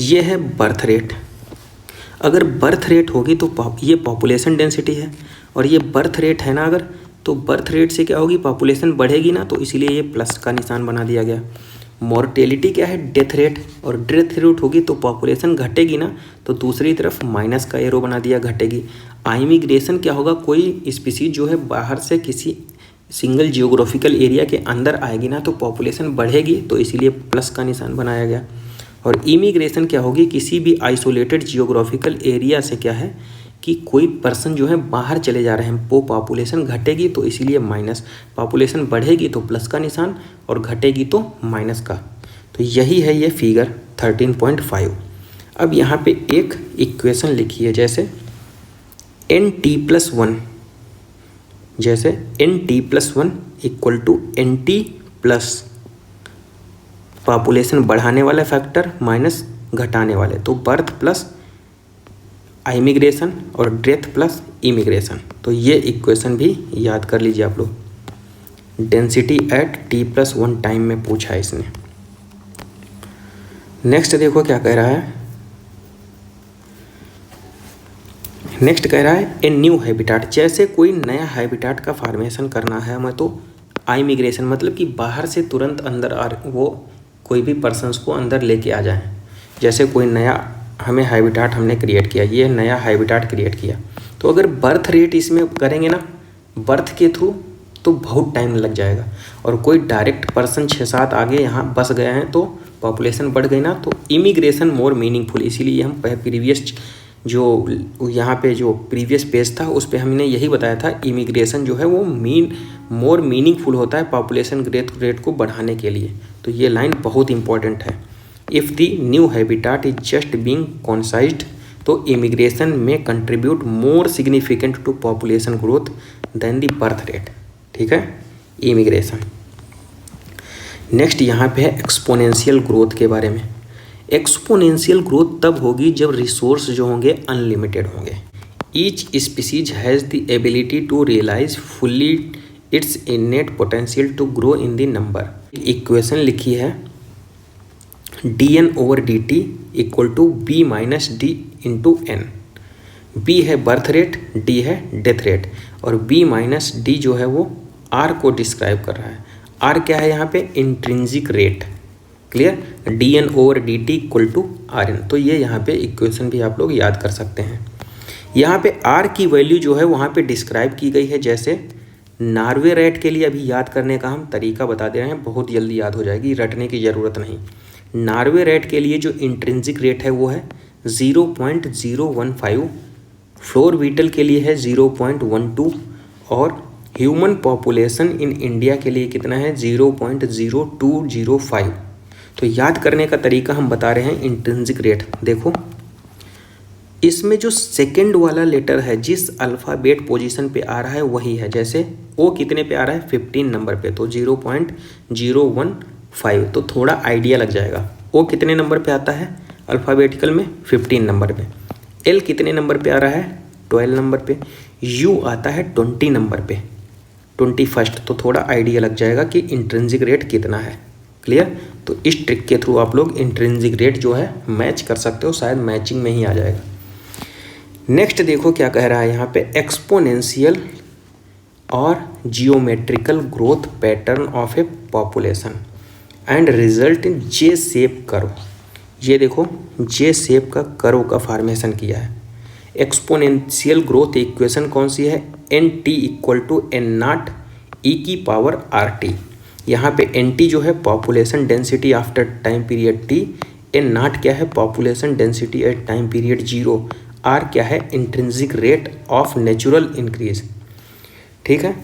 ये है बर्थ रेट। अगर बर्थ रेट होगी तो ये पॉपुलेशन डेंसिटी है, और ये बर्थ रेट है ना, अगर तो बर्थ रेट से क्या होगी? पॉपुलेशन बढ़ेगी ना, तो इसीलिए ये प्लस का निशान बना दिया गया। मोर्टेलिटी क्या है? डेथ रेट, और डेथ रेट होगी तो पॉपुलेशन घटेगी ना, तो दूसरी तरफ माइनस का एरो बना दिया, घटेगी। इमिग्रेशन क्या होगा? कोई स्पीसीज जो है बाहर से किसी सिंगल जियोग्राफिकल एरिया के अंदर आएगी ना, तो पॉपुलेशन बढ़ेगी, तो इसीलिए प्लस का निशान बनाया गया। और इमिग्रेशन क्या होगी? किसी भी आइसोलेटेड जियोग्राफिकल एरिया से क्या है कि कोई पर्सन जो है बाहर चले जा रहे हैं, वो पॉपुलेशन घटेगी, तो इसीलिए माइनस। पॉपुलेशन बढ़ेगी तो प्लस का निशान, और घटेगी तो माइनस का। तो यही है ये फिगर 13.5। अब यहाँ पे एक इक्वेशन लिखी है, जैसे NT+1, जैसे NT+1 equal to NT plus population बढ़ाने वाला फैक्टर माइनस घटाने वाले, तो बर्थ प्लस इमिग्रेशन और डेथ प्लस इमिग्रेशन। तो ये इक्वेशन भी याद कर लीजिए आप लोग। डेंसिटी एट T+1 टाइम में पूछा है इसने। नेक्स्ट देखो क्या कह रहा है। नेक्स्ट कह रहा है ए न्यू हैबिटाट, जैसे कोई नया हैबिटाट का फॉर्मेशन करना है हमें तो इमिग्रेशन मतलब कि बाहर से तुरंत अंदर वो कोई भी पर्सन्स को अंदर लेके आ जाए। जैसे कोई नया हमें हैबिटाट हमने क्रिएट किया, ये नया हैबिटाट क्रिएट किया, तो अगर बर्थ रेट इसमें करेंगे ना बर्थ के थ्रू तो बहुत टाइम लग जाएगा। और कोई डायरेक्ट पर्सन 6-7 आगे यहाँ बस गए हैं तो पॉपुलेशन बढ़ गई ना, तो इमिग्रेशन मोर मीनिंगफुल। इसीलिए हम प्रीवियस जो यहाँ पे जो प्रीवियस पेज था उस पे हमने यही बताया था, इमिग्रेशन जो है वो मोर मीनिंगफुल होता है पॉपुलेशन ग्रोथ रेट को बढ़ाने के लिए। तो ये लाइन बहुत इंपॉर्टेंट है। If the new habitat is just being concised तो इमिग्रेशन में contribute more significant to population growth than the birth rate. ठीक है, इमिग्रेशन। नेक्स्ट यहाँ पे है एक्सपोनेंशियल ग्रोथ के बारे में। एक्सपोनेंशियल ग्रोथ तब होगी जब रिसोर्स जो होंगे अनलिमिटेड होंगे। Each species has the ability to realize fully its innate potential to grow in the number. Equation लिखी है dn/dt equal to b minus d into n. b है बर्थ रेट, d है death rate, और b minus d जो है वो r को describe कर रहा है। r क्या है यहाँ पे? Intrinsic rate. Clear, dn/dt equal to rn। तो ये यहाँ पे इक्वेशन भी आप लोग याद कर सकते हैं। यहाँ पे r की वैल्यू जो है वहाँ पे डिस्क्राइब की गई है। जैसे नॉर्वे रेट के लिए अभी याद करने का हम तरीका बता दे रहे हैं, बहुत जल्दी याद हो जाएगी, रटने की ज़रूरत नहीं। नॉर्वे रेट के लिए जो इंट्रिंसिक रेट है वो है 0.015, फ्लोर बीटल के लिए है 0.12, और ह्यूमन पॉपुलेशन इन इंडिया के लिए कितना है? 0.0205। तो याद करने का तरीका हम बता रहे हैं इंट्रिंसिक रेट। देखो इसमें जो सेकंड वाला लेटर है जिस अल्फ़ाबेट पोजीशन पे आ रहा है वही है। जैसे ओ कितने पे आ रहा है? 15 नंबर पे, तो 0.015। तो थोड़ा आइडिया लग जाएगा। ओ कितने नंबर पे आता है अल्फ़ाबेटिकल में? 15 नंबर पे। एल कितने नंबर पे आ रहा है? 12 नंबर पे। यू आता है 20 नंबर पे, 21st। तो थोड़ा आइडिया लग जाएगा कि इंट्रिंसिक रेट कितना है। क्लियर, तो इस ट्रिक के थ्रू आप लोग इंट्रिंसिक रेट जो है मैच कर सकते हो, शायद मैचिंग में ही आ जाएगा। नेक्स्ट देखो क्या कह रहा है यहाँ पे, एक्सपोनेंशियल और geometrical growth pattern of a population and result in J shape curve. ये देखो जे शेप का कर्व का फॉर्मेशन किया है। एक्सपोनेंशियल ग्रोथ इक्वेशन कौन सी है? N t equal to N naught e की पावर आर टी। यहाँ पे एन टी जो है population density after time period t, n naught क्या है? Population density at time period 0, r क्या है? Intrinsic rate of natural increase. ठीक है,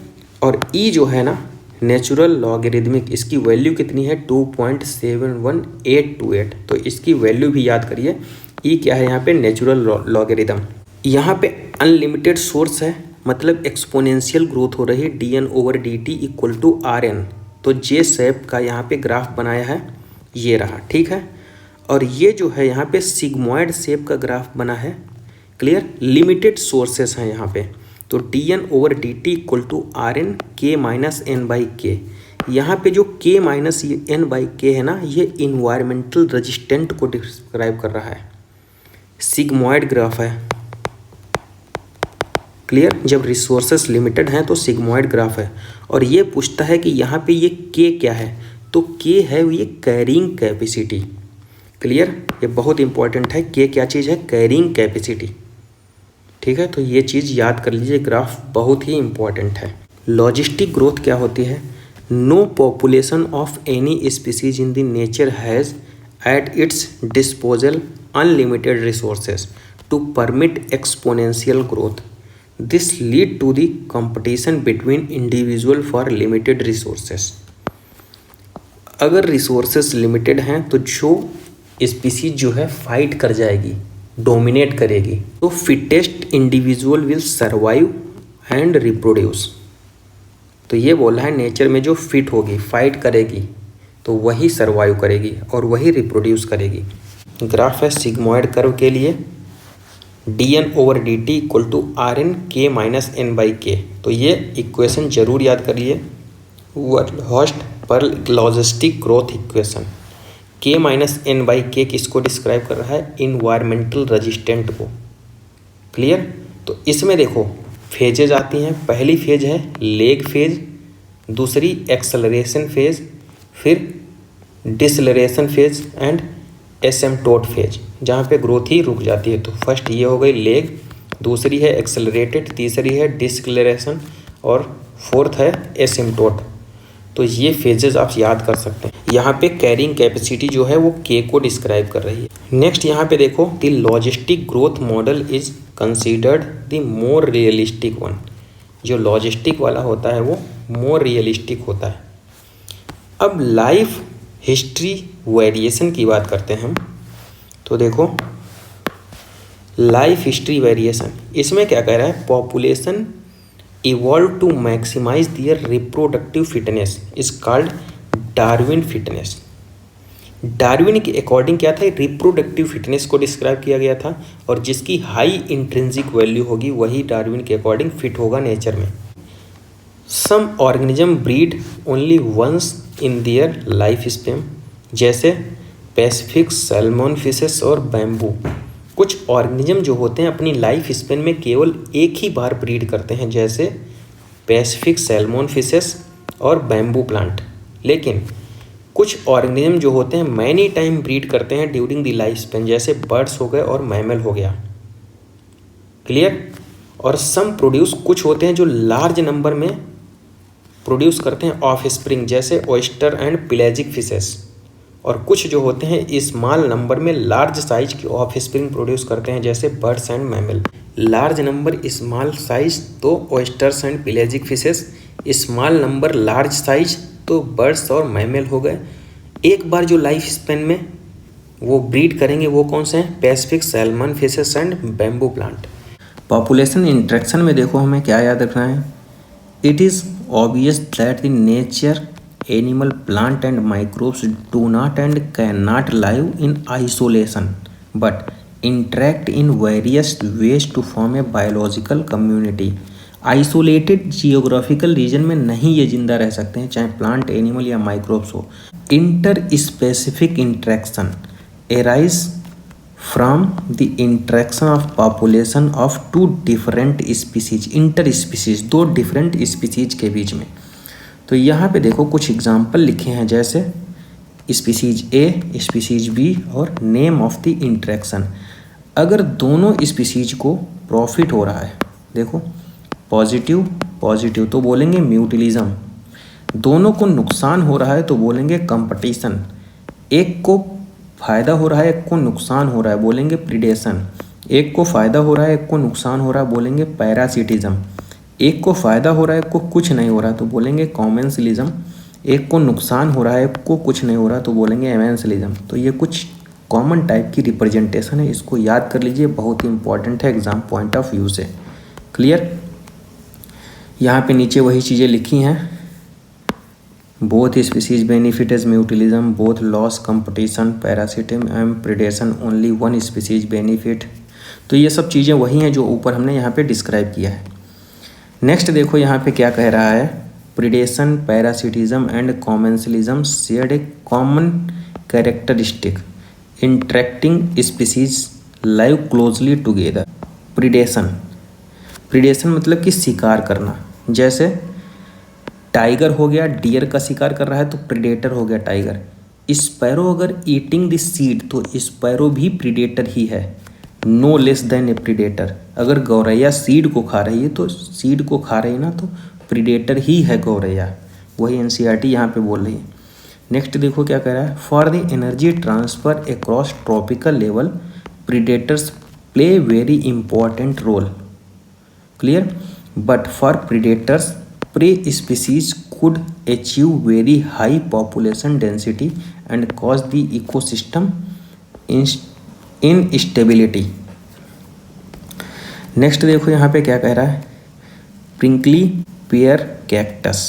और ई जो है ना नेचुरल लॉगरिदमिक, इसकी वैल्यू कितनी है? 2.71828। तो इसकी वैल्यू भी याद करिए। ई क्या है यहाँ पे? Natural logarithm. यहाँ पे अनलिमिटेड सोर्स है, मतलब एक्सपोनेंशियल ग्रोथ हो रही है dn/dt इक्वल टू rn। तो जे शेप का यहाँ पे ग्राफ बनाया है, ये रहा। ठीक है, और ये जो है यहाँ पे सिग्मॉइड शेप का ग्राफ बना है। क्लियर, लिमिटेड सोर्सेस हैं यहाँ पे। तो dn/dt equal to rn k minus n by k. यहाँ पे जो k माइनस एन बाई के है ना, ये इन्वायरमेंटल रजिस्टेंट को डिस्क्राइब कर रहा है। सिग्मॉइड ग्राफ है। क्लियर, जब रिसोर्सेस लिमिटेड हैं तो सिग्मॉइड ग्राफ है। और ये पूछता है कि यहाँ पे ये k क्या है? तो k है ये कैरिंग कैपेसिटी। क्लियर, ये बहुत इंपॉर्टेंट है। k क्या चीज़ है? Carrying capacity. ठीक है, तो ये चीज़ याद कर लीजिए, ग्राफ बहुत ही इंपॉर्टेंट है। लॉजिस्टिक ग्रोथ क्या होती है? No population of any species in the nature has at its disposal unlimited resources to permit exponential growth. This lead to the competition between individual for limited resources. अगर resources limited हैं तो जो species जो है fight कर जाएगी, dominate करेगी। तो fittest individual will survive and reproduce. तो ये बोला है नेचर में जो फिट होगी, फाइट करेगी, तो वही सर्वाइव करेगी और वही रिप्रोड्यूस करेगी। ग्राफ है सिग्मॉइड कर्व के लिए dn/dt equal to rn k minus n by k. तो ये इक्वेशन जरूर याद करिए, वर्ल्ड पर logistic growth equation. k minus n by k किसको डिस्क्राइब कर रहा है? इन्वायरमेंटल रजिस्टेंट को। क्लियर, तो इसमें देखो फेजेज आती हैं। पहली फेज है लेग फेज, दूसरी एक्सेलरेशन फेज, फिर डिसलरेशन फेज एंड एसिम्पटोट फेज, जहाँ पे ग्रोथ ही रुक जाती है। तो फर्स्ट ये हो गई लेग, दूसरी है एक्सेलरेटेड, तीसरी है डिसक्लेरेशन और फोर्थ है एसिम्पटोट। तो ये फेजेस आप याद कर सकते हैं। यहाँ पे कैरिंग कैपेसिटी जो है वो के को डिस्क्राइब कर रही है। नेक्स्ट यहाँ पे देखो the logistic growth model is considered the more realistic one. जो लॉजिस्टिक वाला होता है वो मोर रियलिस्टिक होता है। अब लाइफ हिस्ट्री वेरिएशन की बात करते हैं हम। तो देखो लाइफ हिस्ट्री वेरिएशन, इसमें क्या कह रहा है, population evolve to maximize their reproductive fitness is called Darwin fitness. Darwin के अकॉर्डिंग क्या था, रिप्रोडक्टिव फिटनेस को डिस्क्राइब किया गया था, और जिसकी हाई इंट्रिंसिक वैल्यू होगी वही डार्विन के अकॉर्डिंग फिट होगा नेचर में। Some organism breed only once in their life span, जैसे पैसिफिक सैल्मन फिशेस और बैम्बू। कुछ ऑर्गेनिज्म जो होते हैं अपनी लाइफ स्पेन में केवल एक ही बार ब्रीड करते हैं, जैसे पैसिफिक सैल्मन फिशेस और बैम्बू प्लांट। लेकिन कुछ ऑर्गेनिज्म जो होते हैं मैनी टाइम ब्रीड करते हैं ड्यूरिंग द लाइफ स्पेन, जैसे बर्ड्स हो गए और मैमल हो गया। क्लियर। और सम प्रोड्यूस, कुछ होते हैं जो लार्ज नंबर में प्रोड्यूस करते हैं ऑफ स्प्रिंग, जैसे ऑयस्टर एंड पेलाजिक फिशेस। और कुछ जो होते हैं स्मॉल नंबर में लार्ज साइज की ऑफ स्प्रिंग प्रोड्यूस करते हैं, जैसे birds and mammal. Large number small size तो oysters and pelagic fishes, small number large size तो बर्ड्स और मैमल हो गए। एक बार जो लाइफ स्पेन में वो ब्रीड करेंगे वो कौन से हैं, Pacific salmon fishes and bamboo plant. Population interaction में देखो हमें क्या याद रखना है, it is obvious that the nature animal, plant and microbes do not and cannot live in isolation but interact in various ways to form a biological community. Isolated geographical region में नहीं ये जिंदा रह सकते हैं, चाहे प्लांट, एनिमल या microbes हो। Interspecific interaction arise from the interaction of population of two different species. Interspecies, दो डिफरेंट स्पीसीज के बीच में। तो यहाँ पे देखो कुछ एग्जाम्पल लिखे हैं, जैसे स्पीसीज ए, स्पीसीज बी और नेम ऑफ द इंट्रैक्शन। अगर दोनों स्पीसीज को प्रॉफिट हो रहा है, देखो पॉजिटिव पॉजिटिव तो बोलेंगे म्यूटिलिज्म, दोनों को नुकसान हो रहा है तो बोलेंगे कंपटीशन, एक को फ़ायदा हो रहा है एक को नुकसान हो रहा है बोलेंगे प्रीडेशन, एक को फ़ायदा हो रहा है एक को नुकसान हो रहा है बोलेंगे पैरासिटिज्म, एक को फ़ायदा हो रहा है एक को कुछ नहीं हो रहा तो बोलेंगे कॉमेंसलिज्म, एक को नुकसान हो रहा है एक को कुछ नहीं हो रहा तो बोलेंगे एवेंसलिज्म। तो ये कुछ कॉमन टाइप की रिप्रेजेंटेशन है, इसको याद कर लीजिए, बहुत ही इंपॉर्टेंट है एग्जाम पॉइंट ऑफ व्यू से। क्लियर। यहाँ पे नीचे वही चीज़ें लिखी हैं, both species benefit as mutualism, both loss competition, parasitism and predation, only one species benefit. तो ये सब चीज़ें वही हैं जो ऊपर हमने यहाँ पे डिस्क्राइब किया है। नेक्स्ट देखो यहाँ पे क्या कह रहा है, predation, parasitism and commensalism shared A common characteristic, interacting species live closely together. Predation, predation मतलब कि शिकार करना, जैसे टाइगर हो गया डियर का शिकार कर रहा है तो प्रीडेटर हो गया टाइगर। स्पैरो अगर ईटिंग द सीड तो स्पैरो भी प्रीडेटर ही है, नो लेस देन ए प्रीडेटर। अगर गौरैया सीड को खा रही है तो सीड को खा रही है ना, तो प्रीडेटर ही है गौरैया, वही एनसीईआरटी यहाँ पे बोल रही है। नेक्स्ट देखो क्या कह रहा है, for the energy transfer across tropical level predators play very important role. Clear. But for predators prey species could achieve very high population density and cause the ecosystem instability. Next देखो यहाँ पे क्या कह रहा है, प्रिंकली पियर कैक्टस।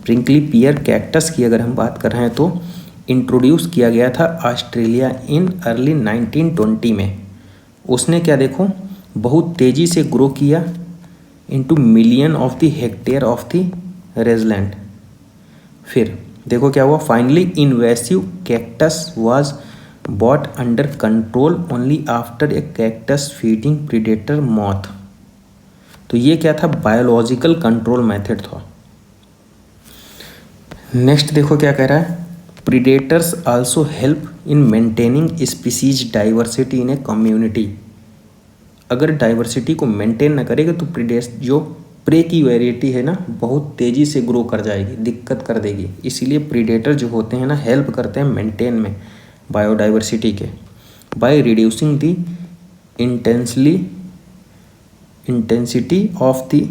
प्रिंकली पियर cactus की अगर हम बात कर रहे हैं तो इंट्रोड्यूस किया गया था ऑस्ट्रेलिया इन अर्ली 1920 में। उसने क्या देखो बहुत तेज़ी से ग्रो किया into million of the hectare of the rangeland. फिर देखो क्या हुआ, finally invasive cactus was brought under control only after a cactus feeding predator moth. तो ये क्या था, बायोलॉजिकल कंट्रोल मेथड था। नेक्स्ट देखो क्या कह रहा है, predators also help in maintaining species diversity in a community. अगर डाइवर्सिटी को मेंटेन ना करेगा तो जो प्रे की वेराइटी है ना बहुत तेज़ी से ग्रो कर जाएगी, दिक्कत कर देगी। इसीलिए प्रीडेटर जो होते हैं ना हेल्प करते हैं मेंटेन में बायोडाइवर्सिटी के, by reducing the intensity of the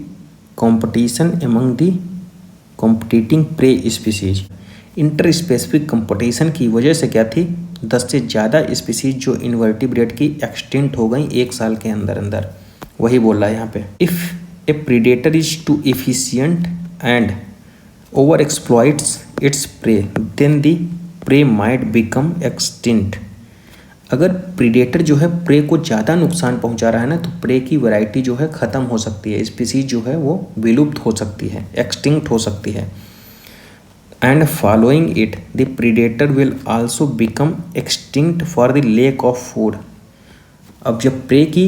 competition among the competing prey species. Interspecific competition की वजह से क्या थी, 10 से ज़्यादा स्पीसीज जो इनवर्टिब्रेट की एक्सटिंक्ट हो गई 1 साल के अंदर अंदर, वही बोल रहा है यहाँ पे। If a predator is too efficient and overexploits its prey then the prey might become extinct. अगर प्रीडेटर जो है प्रे को ज़्यादा नुकसान पहुंचा रहा है ना तो प्रे की वैरायटी जो है ख़त्म हो सकती है, स्पीसीज जो है वो विलुप्त हो सकती है, एक्सटिंक्ट हो सकती है। And following it the predator will also become extinct for the lack of food. अब जब प्रे की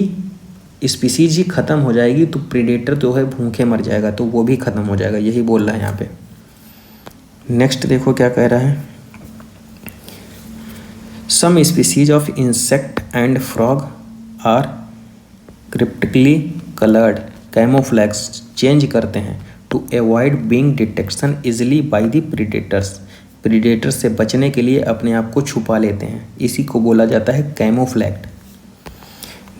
स्पीसीज ही ख़त्म हो जाएगी तो प्रीडेटर जो है भूखे मर जाएगा, तो वो भी ख़त्म हो जाएगा, यही बोल रहा है यहाँ पे। नेक्स्ट देखो क्या कह रहा है, Some species of insect and frog are cryptically colored, camouflage change करते हैं to avoid being detection easily by the predators। predators से बचने के लिए अपने आप को छुपा लेते हैं, इसी को बोला जाता है कैमोफ्लैग।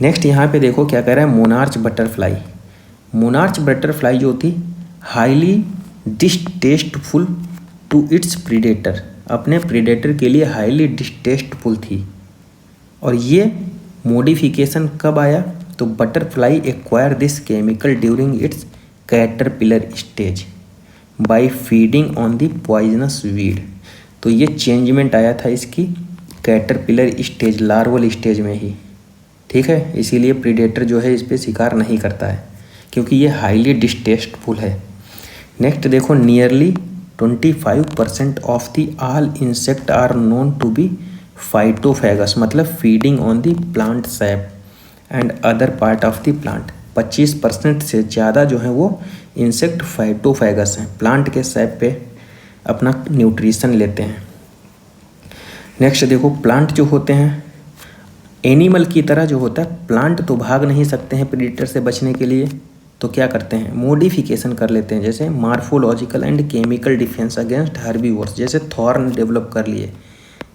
नेक्स्ट यहाँ पे देखो क्या कह रहा है, मोनार्च बटरफ्लाई। मोनार्च बटरफ्लाई जो थी highly distasteful to its predator, अपने प्रीडेटर के लिए हाईली डिस्टेस्टफुल थी। और ये मॉडिफिकेशन कब आया, तो butterfly acquire this chemical during its caterpillar stage by feeding on the poisonous weed. तो ये चेंजमेंट आया था इसकी कैटरपिलर स्टेज, लार्वल स्टेज में ही, ठीक है। इसीलिए प्रीडेटर जो है इस पर शिकार नहीं करता है क्योंकि ये हाईली डिस्टेस्टफुल है। नेक्स्ट देखो, nearly 25% of the all insect are known to be phytophagous, मतलब feeding on the plant sap and other part of the plant. 25% से ज़्यादा जो है वो इंसेक्ट फाइटोफेगस हैं, प्लांट के सैप पे अपना न्यूट्रिशन लेते हैं। नेक्स्ट देखो, प्लांट जो होते हैं एनिमल की तरह जो होता है, प्लांट तो भाग नहीं सकते हैं प्रीडेटर से बचने के लिए, तो क्या करते हैं, मॉडिफिकेशन कर लेते हैं, जैसे morphological and chemical defence against herbivores, जैसे थॉर्न डेवलप कर लिए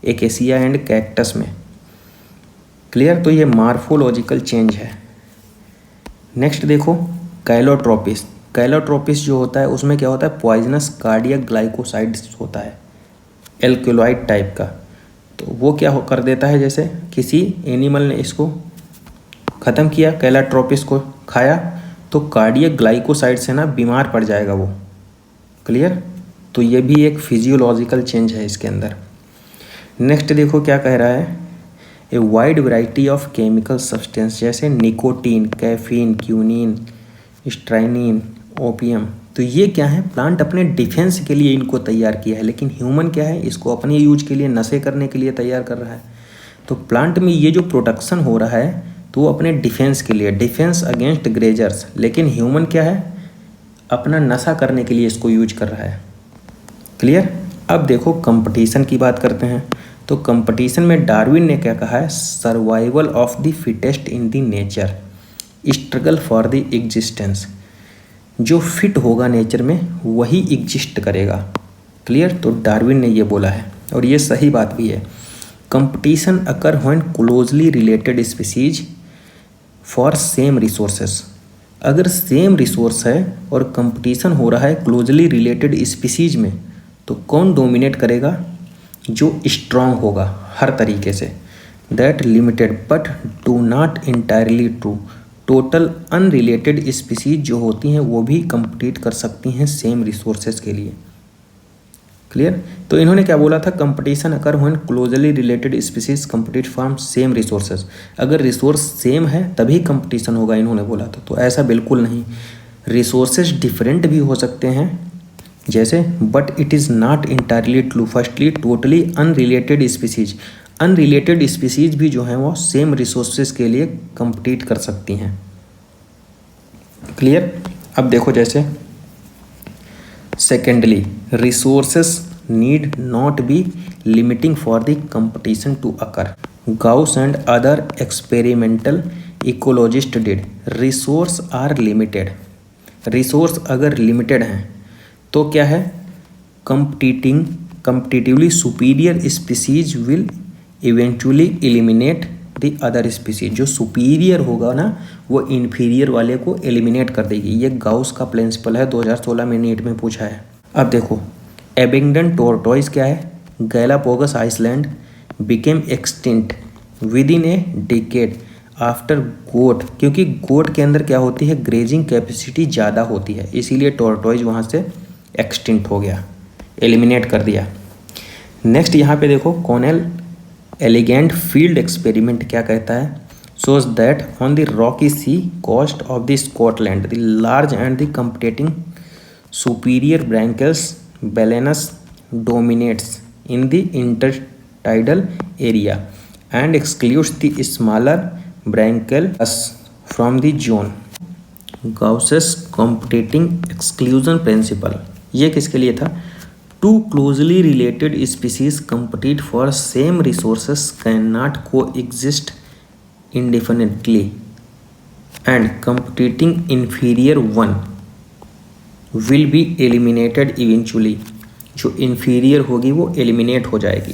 एकेसिया एंड कैक्टस में। क्लियर, तो ये मार्फोलॉजिकल चेंज है। नेक्स्ट देखो, कैलोट्रोपिस। कैलोट्रोपिस जो होता है उसमें क्या होता है, पॉइजनस कार्डियक ग्लाइकोसाइड्स होता है, एल्कोलॉइड टाइप का। तो वो क्या कर देता है, जैसे किसी एनिमल ने इसको ख़त्म किया, कैलोट्रोपिस को खाया, तो कार्डियक ग्लाइकोसाइड से ना बीमार पड़ जाएगा वो। क्लियर, तो ये भी एक फिजियोलॉजिकल चेंज है इसके अंदर। नेक्स्ट देखो क्या कह रहा है, a wide variety of chemical substance जैसे निकोटीन, कैफीन, क्यूनिन, स्ट्राइनिन, ओपियम। तो ये क्या है, प्लांट अपने डिफेंस के लिए इनको तैयार किया है, लेकिन ह्यूमन क्या है, इसको अपने यूज के लिए, नशे करने के लिए तैयार कर रहा है। तो प्लांट में ये जो प्रोडक्शन हो रहा है तो वो अपने डिफेंस के लिए, डिफेंस अगेंस्ट ग्रेजर्स, लेकिन ह्यूमन क्या है, अपना नशा करने के लिए इसको यूज कर रहा है। क्लियर। अब देखो कंपटीशन की बात करते हैं। तो कंपटीशन में डार्विन ने क्या कहा है, survival of the fittest in the nature, struggle for the existence. जो फिट होगा नेचर में वही एग्जिस्ट करेगा। क्लियर, तो डार्विन ने ये बोला है और ये सही बात भी है। Competition occur when closely related species for same resources. अगर सेम रिसोर्स है और कंपटीशन हो रहा है क्लोजली रिलेटेड स्पीसीज में, तो कौन डोमिनेट करेगा, जो स्ट्रॉन्ग होगा हर तरीके से। That limited but do not entirely true. Total unrelated species जो होती हैं वो भी compete कर सकती हैं सेम रिसोर्सेज के लिए। क्लियर, तो इन्होंने क्या बोला था, competition occur when closely related species compete form same resources. अगर रिसोर्स सेम है तभी कंपटीशन होगा, इन्होंने बोला था। तो ऐसा बिल्कुल नहीं, रिसोर्सेज डिफरेंट भी हो सकते हैं जैसे, but it is not entirely true. Firstly totally unrelated species, unrelated species भी जो हैं वो सेम रिसोर्सेज के लिए compete कर सकती हैं। क्लियर। अब देखो जैसे secondly, resources need not be limiting for the competition to occur. Gause and other experimental ecologist did. Resource are limited. Resource अगर लिमिटेड हैं तो क्या है, competitively superior species will eventually eliminate the other species। जो superior होगा ना वो inferior वाले को एलिमिनेट कर देगी। ये गाउस का प्रिंसिपल है, 2016 में नीट में पूछा है। अब देखो एबिंगडन टोरटॉइस क्या है, Galapagos island became extinct within a decade after goat, क्योंकि गोट के अंदर क्या होती है, ग्रेजिंग कैपेसिटी ज़्यादा होती है, इसीलिए टोरटॉइस वहाँ से एक्सटिंक्ट हो गया, एलिमिनेट कर दिया। नेक्स्ट यहाँ पे देखो कॉर्नेल एलिगेंट फील्ड एक्सपेरिमेंट क्या कहता है, shows that on the rocky sea coast of the Scotland the large and the competing superior branchials balanus dominates in the intertidal area and excludes the smaller branchials from the zone। गाउसेस competing exclusion principle ये किसके लिए था, two closely related species compete for same resources cannot coexist indefinitely and competing inferior one will be eliminated eventually। जो inferior होगी वो eliminate हो जाएगी।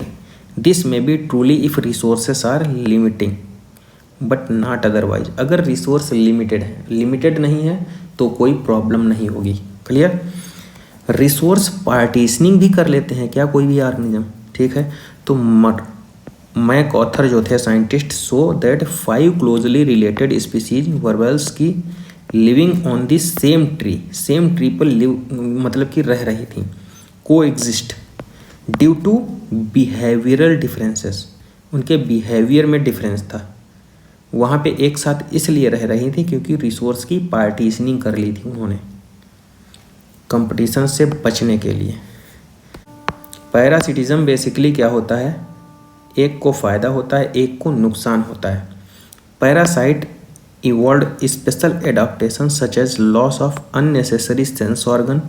This may be truly if resources are limiting but not otherwise। अगर resource limited है, limited नहीं है तो कोई problem नहीं होगी। क्लियर। रिसोर्स पार्टीशनिंग भी कर लेते हैं क्या कोई भी ऑर्गेनिज्म, ठीक है। तो मैक ऑथर जो थे scientist so that 5 closely related species warblers की living on the same tree पर मतलब कि रह रही थी, coexist due to behavioural differences. उनके बिहेवियर में डिफरेंस था, वहाँ पे एक साथ इसलिए रह रही थी क्योंकि रिसोर्स की पार्टीशनिंग कर ली थी उन्होंने कंपटीशन से बचने के लिए। पैरासिटिज्म बेसिकली क्या होता है, एक को फ़ायदा होता है एक को नुकसान होता है। Parasite evolve special adaptation such as loss of unnecessary sense organ,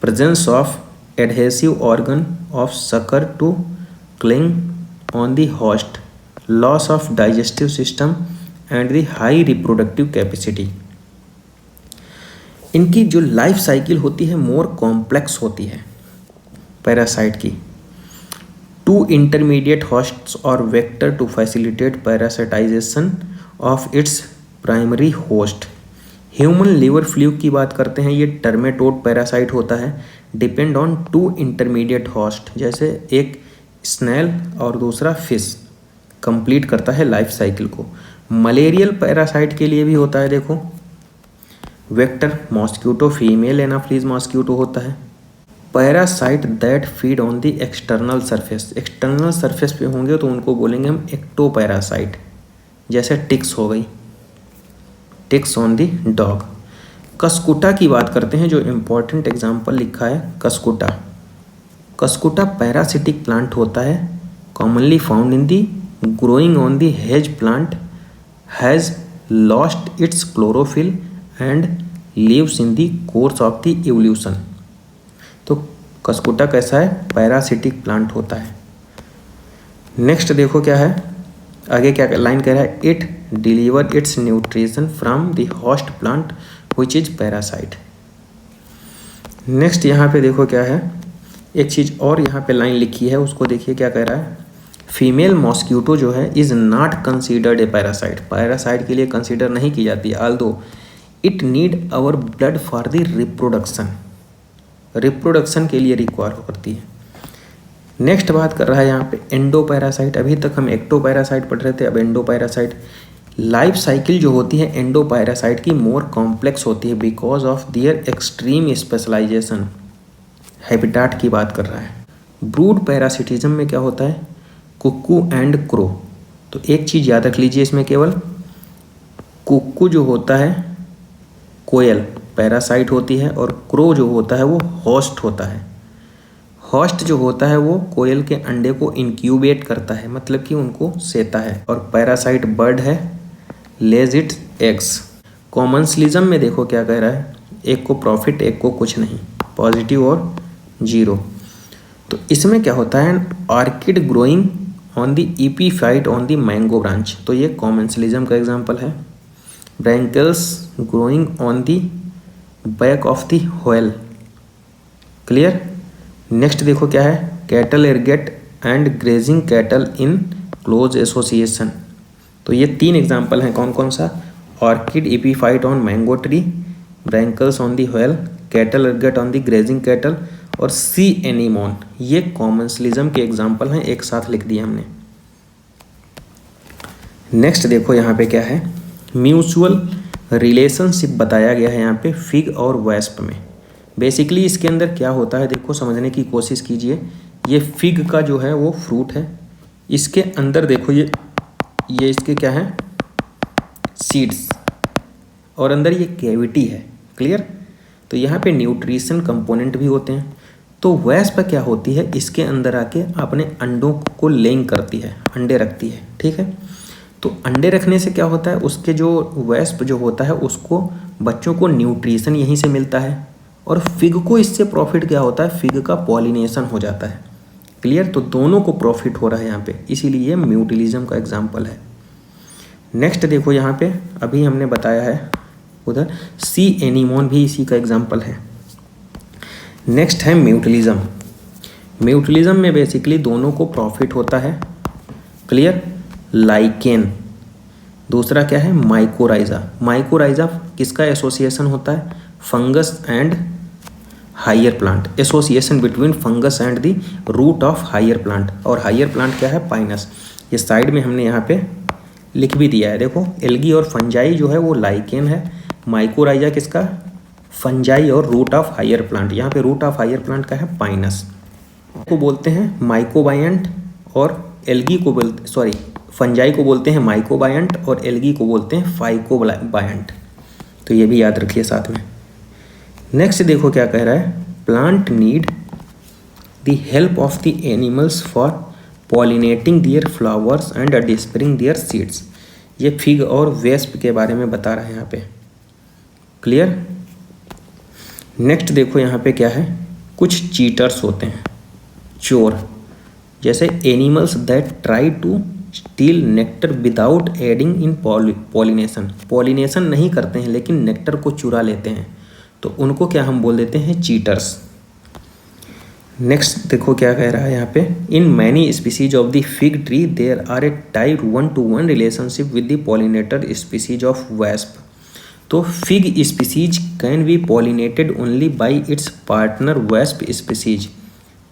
presence of adhesive organ of sucker to cling on the host, loss of digestive system and the high reproductive capacity. इनकी जो life cycle होती है मोर complex होती है parasite की। Two intermediate hosts और vector to facilitate parasitization of its primary host. Human liver fluke की बात करते हैं, ये टर्मेटोड पैरासाइट होता है, डिपेंड ऑन 2 इंटरमीडिएट होस्ट, जैसे एक स्नेल और दूसरा फिश कंप्लीट करता है लाइफ साइकिल को। मलेरियल पैरासाइट के लिए भी होता है, देखो vector mosquito female Anopheles mosquito होता है। Parasite that feed on the external surface, external surface पे होंगे तो उनको बोलेंगे हम एक्टो पैरासाइट, जैसे टिक्स हो गई, ticks on the dog. Cuscuta की बात करते हैं, जो इम्पोर्टेंट एग्जाम्पल लिखा है कस्कुटा। कस्कुटा पैरासिटिक प्लांट होता है, commonly found in the growing on the hedge plant, has lost its chlorophyll and lives in the course of the evolution. तो कस्कुटा कैसा है, पैरासिटिक प्लांट होता है। नेक्स्ट देखो क्या है, आगे क्या लाइन कह रहा है, it deliver it's nutrition from the host plant which is parasite. Next यहाँ पे देखो क्या है, एक चीज़ और यहाँ पे लाइन लिखी है, उसको देखिए क्या कह रहा है। फीमेल मॉस्क्यूटो जो है is not considered a parasite, parasite के लिए कंसीडर नहीं की जाती है, although it need our blood for the reproduction, reproduction के लिए रिक्वायर करती है। नेक्स्ट बात कर रहा है यहाँ पे एंडो पैरासाइट। अभी तक हम एक्टो पैरासाइट पढ़ रहे थे, अब एंडो पैरासाइट। लाइफ साइकिल जो होती है एंडो पैरासाइट की मोर कॉम्प्लेक्स होती है because of their extreme specialization. Habitat की बात कर रहा है। ब्रूड पैरासिटिज्म में क्या होता है, कुक्कू एंड क्रो। तो एक चीज़ याद रख लीजिए इसमें, केवल कुक्कू जो होता है कोयल पैरासाइट होती है, और क्रो जो होता है वो होस्ट होता है। होस्ट जो होता है वो कोयल के अंडे को इंक्यूबेट करता है, मतलब कि उनको सेता है, और पैरासाइट बर्ड है लेज इट्स एग्स। कॉमन्सलिज्म में देखो क्या कह रहा है, एक को प्रॉफिट एक को कुछ नहीं, पॉजिटिव और जीरो। तो इसमें क्या होता है, orchid growing on the epiphyte on the mango branch, तो ये कॉमन्सलिज्म का एग्जांपल है। Barnacles growing on the back of the whale, clear. Next देखो क्या है, कैटल एरगेट and grazing cattle in close association. तो ये 3 एग्जाम्पल हैं, कौन कौन सा, orchid epiphyte on mango tree, barnacles on the whale, cattle एरगेट ऑन द ग्रेजिंग कैटल और सी एनीमोन। ये कॉमन्सलिज्म के एग्जाम्पल हैं, एक साथ लिख दिए हमने। नेक्स्ट देखो यहाँ पे क्या है, म्यूचुअल रिलेशनशिप बताया गया है यहाँ पे फिग और वेस्प में। बेसिकली इसके अंदर क्या होता है देखो, समझने की कोशिश कीजिए। ये फिग का जो है वो फ्रूट है, इसके अंदर देखो ये इसके क्या है, सीड्स, और अंदर ये कैविटी है, क्लियर। तो यहाँ पे न्यूट्रिशन कंपोनेंट भी होते हैं। तो वेस्प क्या होती है, इसके अंदर आके अपने अंडों को लेइंग करती है, अंडे रखती है, ठीक है। तो अंडे रखने से क्या होता है, उसके जो वेस्प जो होता है उसको बच्चों को न्यूट्रिशन यहीं से मिलता है, और फिग को इससे प्रॉफिट क्या होता है, फिग का पॉलिनेशन हो जाता है, क्लियर। तो दोनों को प्रॉफिट हो रहा है यहाँ पे, इसीलिए ये म्यूचुअलिज्म का एग्जाम्पल है। नेक्स्ट देखो यहाँ पे अभी हमने बताया है उधर, सी एनीमोन भी इसी का एग्जाम्पल है। नेक्स्ट है म्यूचुअलिज्म। म्यूचुअलिज्म में बेसिकली दोनों को प्रॉफिट होता है, क्लियर। लाइकेन, दूसरा क्या है, माइकोराइजा। माइकोराइजा किसका एसोसिएशन होता है, fungus and higher plant, association between fungus and the root of higher plant. और हायर प्लांट क्या है, पाइनस। ये साइड में हमने यहाँ पे लिख भी दिया है, देखो एल्गी और फंजाई जो है वो लाइकेन है, माइकोराइजा किसका, फंजाई और रूट ऑफ हायर प्लांट। यहाँ पे रूट ऑफ हायर प्लांट का है पाइनस, को बोलते हैं माइकोबायंट, और एल्गी को बोलते, सॉरी फंजाई को बोलते हैं माइकोबायंट और एल्गी को बोलते हैं फाइकोबायंट। तो ये भी याद रखिए साथ में। नेक्स्ट देखो क्या कह रहा है, plant need the help of the animals for pollinating their flowers and dispersing their seeds. ये फिग और वेस्प के बारे में बता रहा है यहाँ पे, क्लियर। नेक्स्ट देखो यहाँ पे क्या है, कुछ चीटर्स होते हैं, चोर, जैसे animals that try to steal nectar without adding in pollination. Pollination नहीं करते हैं लेकिन नेक्टर को चुरा लेते हैं, तो उनको क्या हम बोल देते हैं, चीटर्स। नेक्स्ट देखो क्या कह रहा है यहाँ पे, in many species of the fig tree there are a type 1-to-1 relationship with the pollinator species of wasp. तो fig species can be pollinated only by its partner wasp species,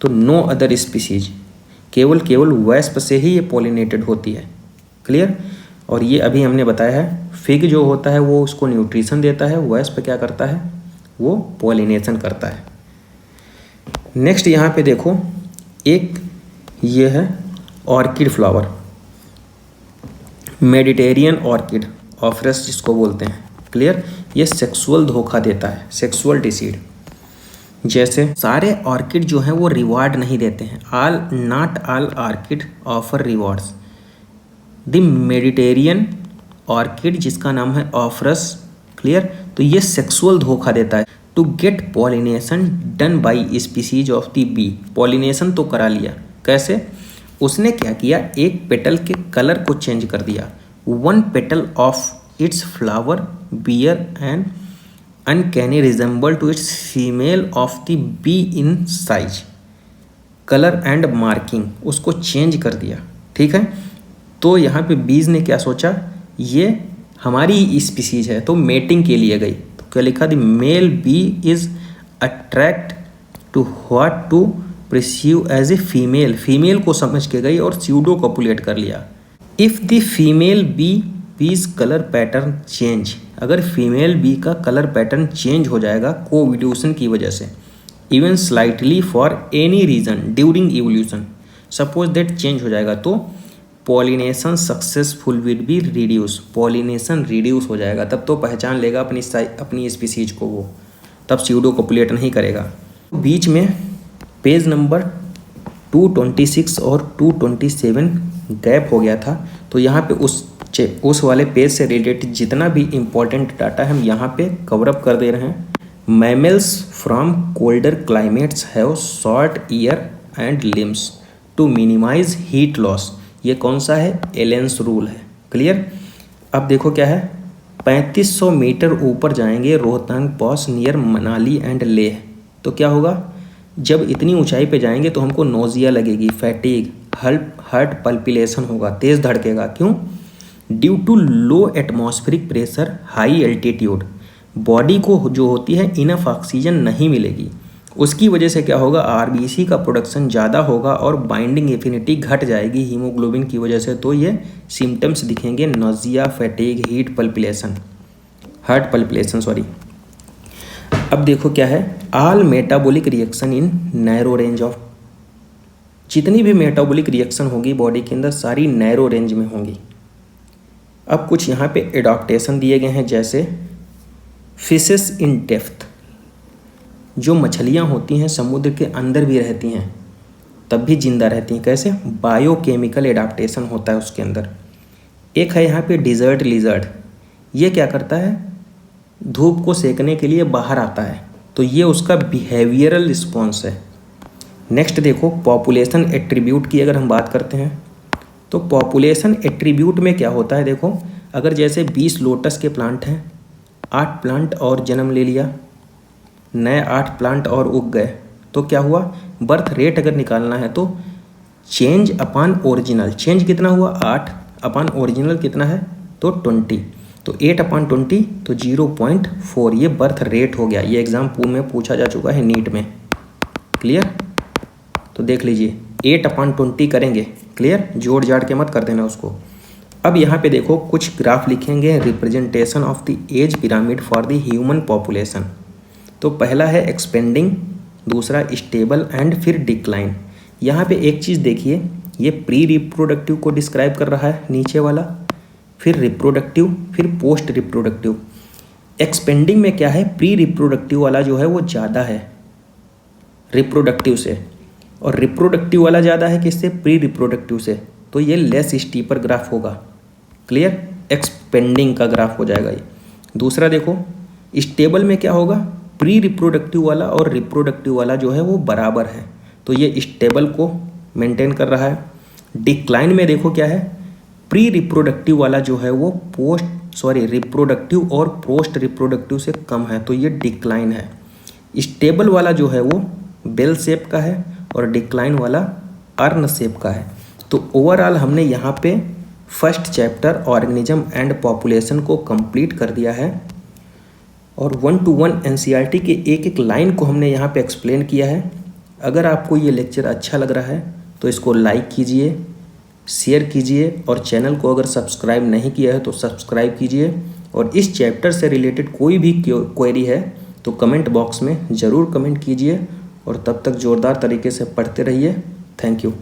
तो no other species, केवल wasp से ही ये pollinated होती है, clear. और ये अभी हमने बताया है, फिग जो होता है वो उसको न्यूट्रिशन देता है, वेस्प क्या करता है, वो पॉलिनेशन करता है। नेक्स्ट यहाँ पे देखो, एक ये है orchid flower, Mediterranean orchid, offers जिसको बोलते हैं, क्लियर। ये सेक्सुअल धोखा देता है, सेक्सुअल डिसीड। जैसे सारे ऑर्किड जो हैं वो रिवार्ड नहीं देते हैं, not all orchid offer rewards. The Mediterranean orchid जिसका नाम है ऑफरस, क्लियर। तो ये सेक्सुअल धोखा देता है, to get pollination done by species of the bee. Pollination तो करा लिया, कैसे, उसने क्या किया, एक पेटल के कलर को चेंज कर दिया, one petal of its flower bear and uncanny resemble to its female of the bee in size, colour and marking, उसको चेंज कर दिया, ठीक है। तो यहाँ पे बीज ने क्या सोचा, ये हमारी स्पीसीज है, तो मेटिंग के लिए गई, तो क्या लिखा, the male bee is attract to what to perceive as a female, female को समझ के गई और स्यूडो कॉपुलेट कर लिया। If the female bees colour pattern change, अगर फीमेल बी का कलर पैटर्न चेंज हो जाएगा कोएवोल्यूशन की वजह से, even slightly for any reason during evolution, suppose that change हो जाएगा, तो pollination successful will be reduce, pollination reduce हो जाएगा, तब तो पहचान लेगा अपनी स्पीसीज को वो, तब स्यूडो कॉपुलेट नहीं करेगा। बीच में पेज नंबर 226 और 227 गैप हो गया था, तो यहाँ पे उस उस वाले पेज से रिलेटेड जितना भी इम्पोर्टेंट डाटा हम यहाँ पे कवर अप कर दे रहे हैं। Mammals from colder climates have short ear and limbs to minimize heat loss. ये कौन सा है? एलेंस रूल है। क्लियर। अब देखो क्या है, 3500 मीटर ऊपर जाएंगे Rohtang pass near Manali and Leh, तो क्या होगा? जब इतनी ऊंचाई पे जाएंगे तो हमको नोजिया लगेगी, फैटिग, हार्ट पल्पिलेशन होगा, तेज़ धड़केगा। क्यों? Due to low atmospheric pressure, high altitude, body को जो होती है इनफ ऑक्सीजन नहीं मिलेगी, उसकी वजह से क्या होगा? आरबीसी का प्रोडक्शन ज़्यादा होगा और बाइंडिंग एफिनिटी घट जाएगी हीमोग्लोबिन की वजह से। तो ये सिम्टम्स दिखेंगे, nausea, fatigue, heat palpitation, heart palpitation sorry. अब देखो क्या है, all metabolic reaction in narrow range of, जितनी भी मेटाबॉलिक रिएक्शन होगी बॉडी के अंदर सारी नैरो रेंज में होंगी। अब कुछ यहाँ पे एडॉप्टेशन दिए गए हैं, जैसे फिशेस इन डेप्थ, जो मछलियाँ होती हैं समुद्र के अंदर भी रहती हैं तब भी जिंदा रहती हैं। कैसे? बायोकेमिकल एडाप्टेशन होता है उसके अंदर। एक है यहाँ पे डिजर्ट लिजर्ड, ये क्या करता है? धूप को सेकने के लिए बाहर आता है, तो ये उसका बिहेवियरल रिस्पॉन्स है। नेक्स्ट देखो, पॉपुलेशन एट्रीब्यूट की अगर हम बात करते हैं तो पॉपुलेशन एट्रीब्यूट में क्या होता है? देखो, अगर जैसे 20 लोटस के प्लांट हैं, 8 प्लांट और जन्म ले लिया, नए 8 प्लांट और उग गए, तो क्या हुआ? बर्थ रेट अगर निकालना है तो चेंज अपॉन ओरिजिनल, चेंज कितना हुआ? 8 अपॉन ओरिजिनल कितना है? तो 20, तो 8 अपॉन 20 तो 0.4, ये बर्थ रेट हो गया। ये एग्जाम में पूछा जा चुका है नीट में। क्लियर? तो देख लीजिए 8 अपॉन 20 करेंगे। क्लियर? जोड़ जाड़ के मत कर देना उसको। अब यहाँ पे देखो कुछ ग्राफ लिखेंगे, representation of the age pyramid for the human population. तो पहला है एक्सपेंडिंग, दूसरा स्टेबल एंड फिर डिक्लाइन। यहाँ पे एक चीज़ देखिए, ये प्री रिप्रोडक्टिव को डिस्क्राइब कर रहा है नीचे वाला, फिर रिप्रोडक्टिव, फिर पोस्ट रिप्रोडक्टिव। एक्सपेंडिंग में क्या है? प्री रिप्रोडक्टिव वाला जो है वो ज़्यादा है रिप्रोडक्टिव से, और रिप्रोडक्टिव वाला ज़्यादा है किससे? प्री रिप्रोडक्टिव से, तो ये लेस स्टीपर ग्राफ होगा। क्लियर? एक्सपेंडिंग का ग्राफ हो जाएगा ये। दूसरा देखो, स्टेबल में क्या होगा? प्री रिप्रोडक्टिव वाला और रिप्रोडक्टिव वाला जो है वो बराबर है, तो ये स्टेबल को मेंटेन कर रहा है। डिक्लाइन में देखो क्या है? प्री रिप्रोडक्टिव वाला जो है वो रिप्रोडक्टिव और पोस्ट रिप्रोडक्टिव से कम है, तो ये डिक्लाइन है। स्टेबल वाला जो है वो बेल शेप का है और डिक्लाइन वाला अर्न शेप का है। तो ओवरऑल हमने यहाँ पे first chapter organism and population को कंप्लीट कर दिया है, और 1-to-1 एनसीईआरटी के एक एक लाइन को हमने यहाँ पे एक्सप्लेन किया है। अगर आपको ये लेक्चर अच्छा लग रहा है तो इसको लाइक कीजिए, शेयर कीजिए, और चैनल को अगर सब्सक्राइब नहीं किया है तो सब्सक्राइब कीजिए। और इस चैप्टर से रिलेटेड कोई भी क्वेरी है तो कमेंट बॉक्स में ज़रूर कमेंट कीजिए, और तब तक ज़ोरदार तरीके से पढ़ते रहिए। Thank you.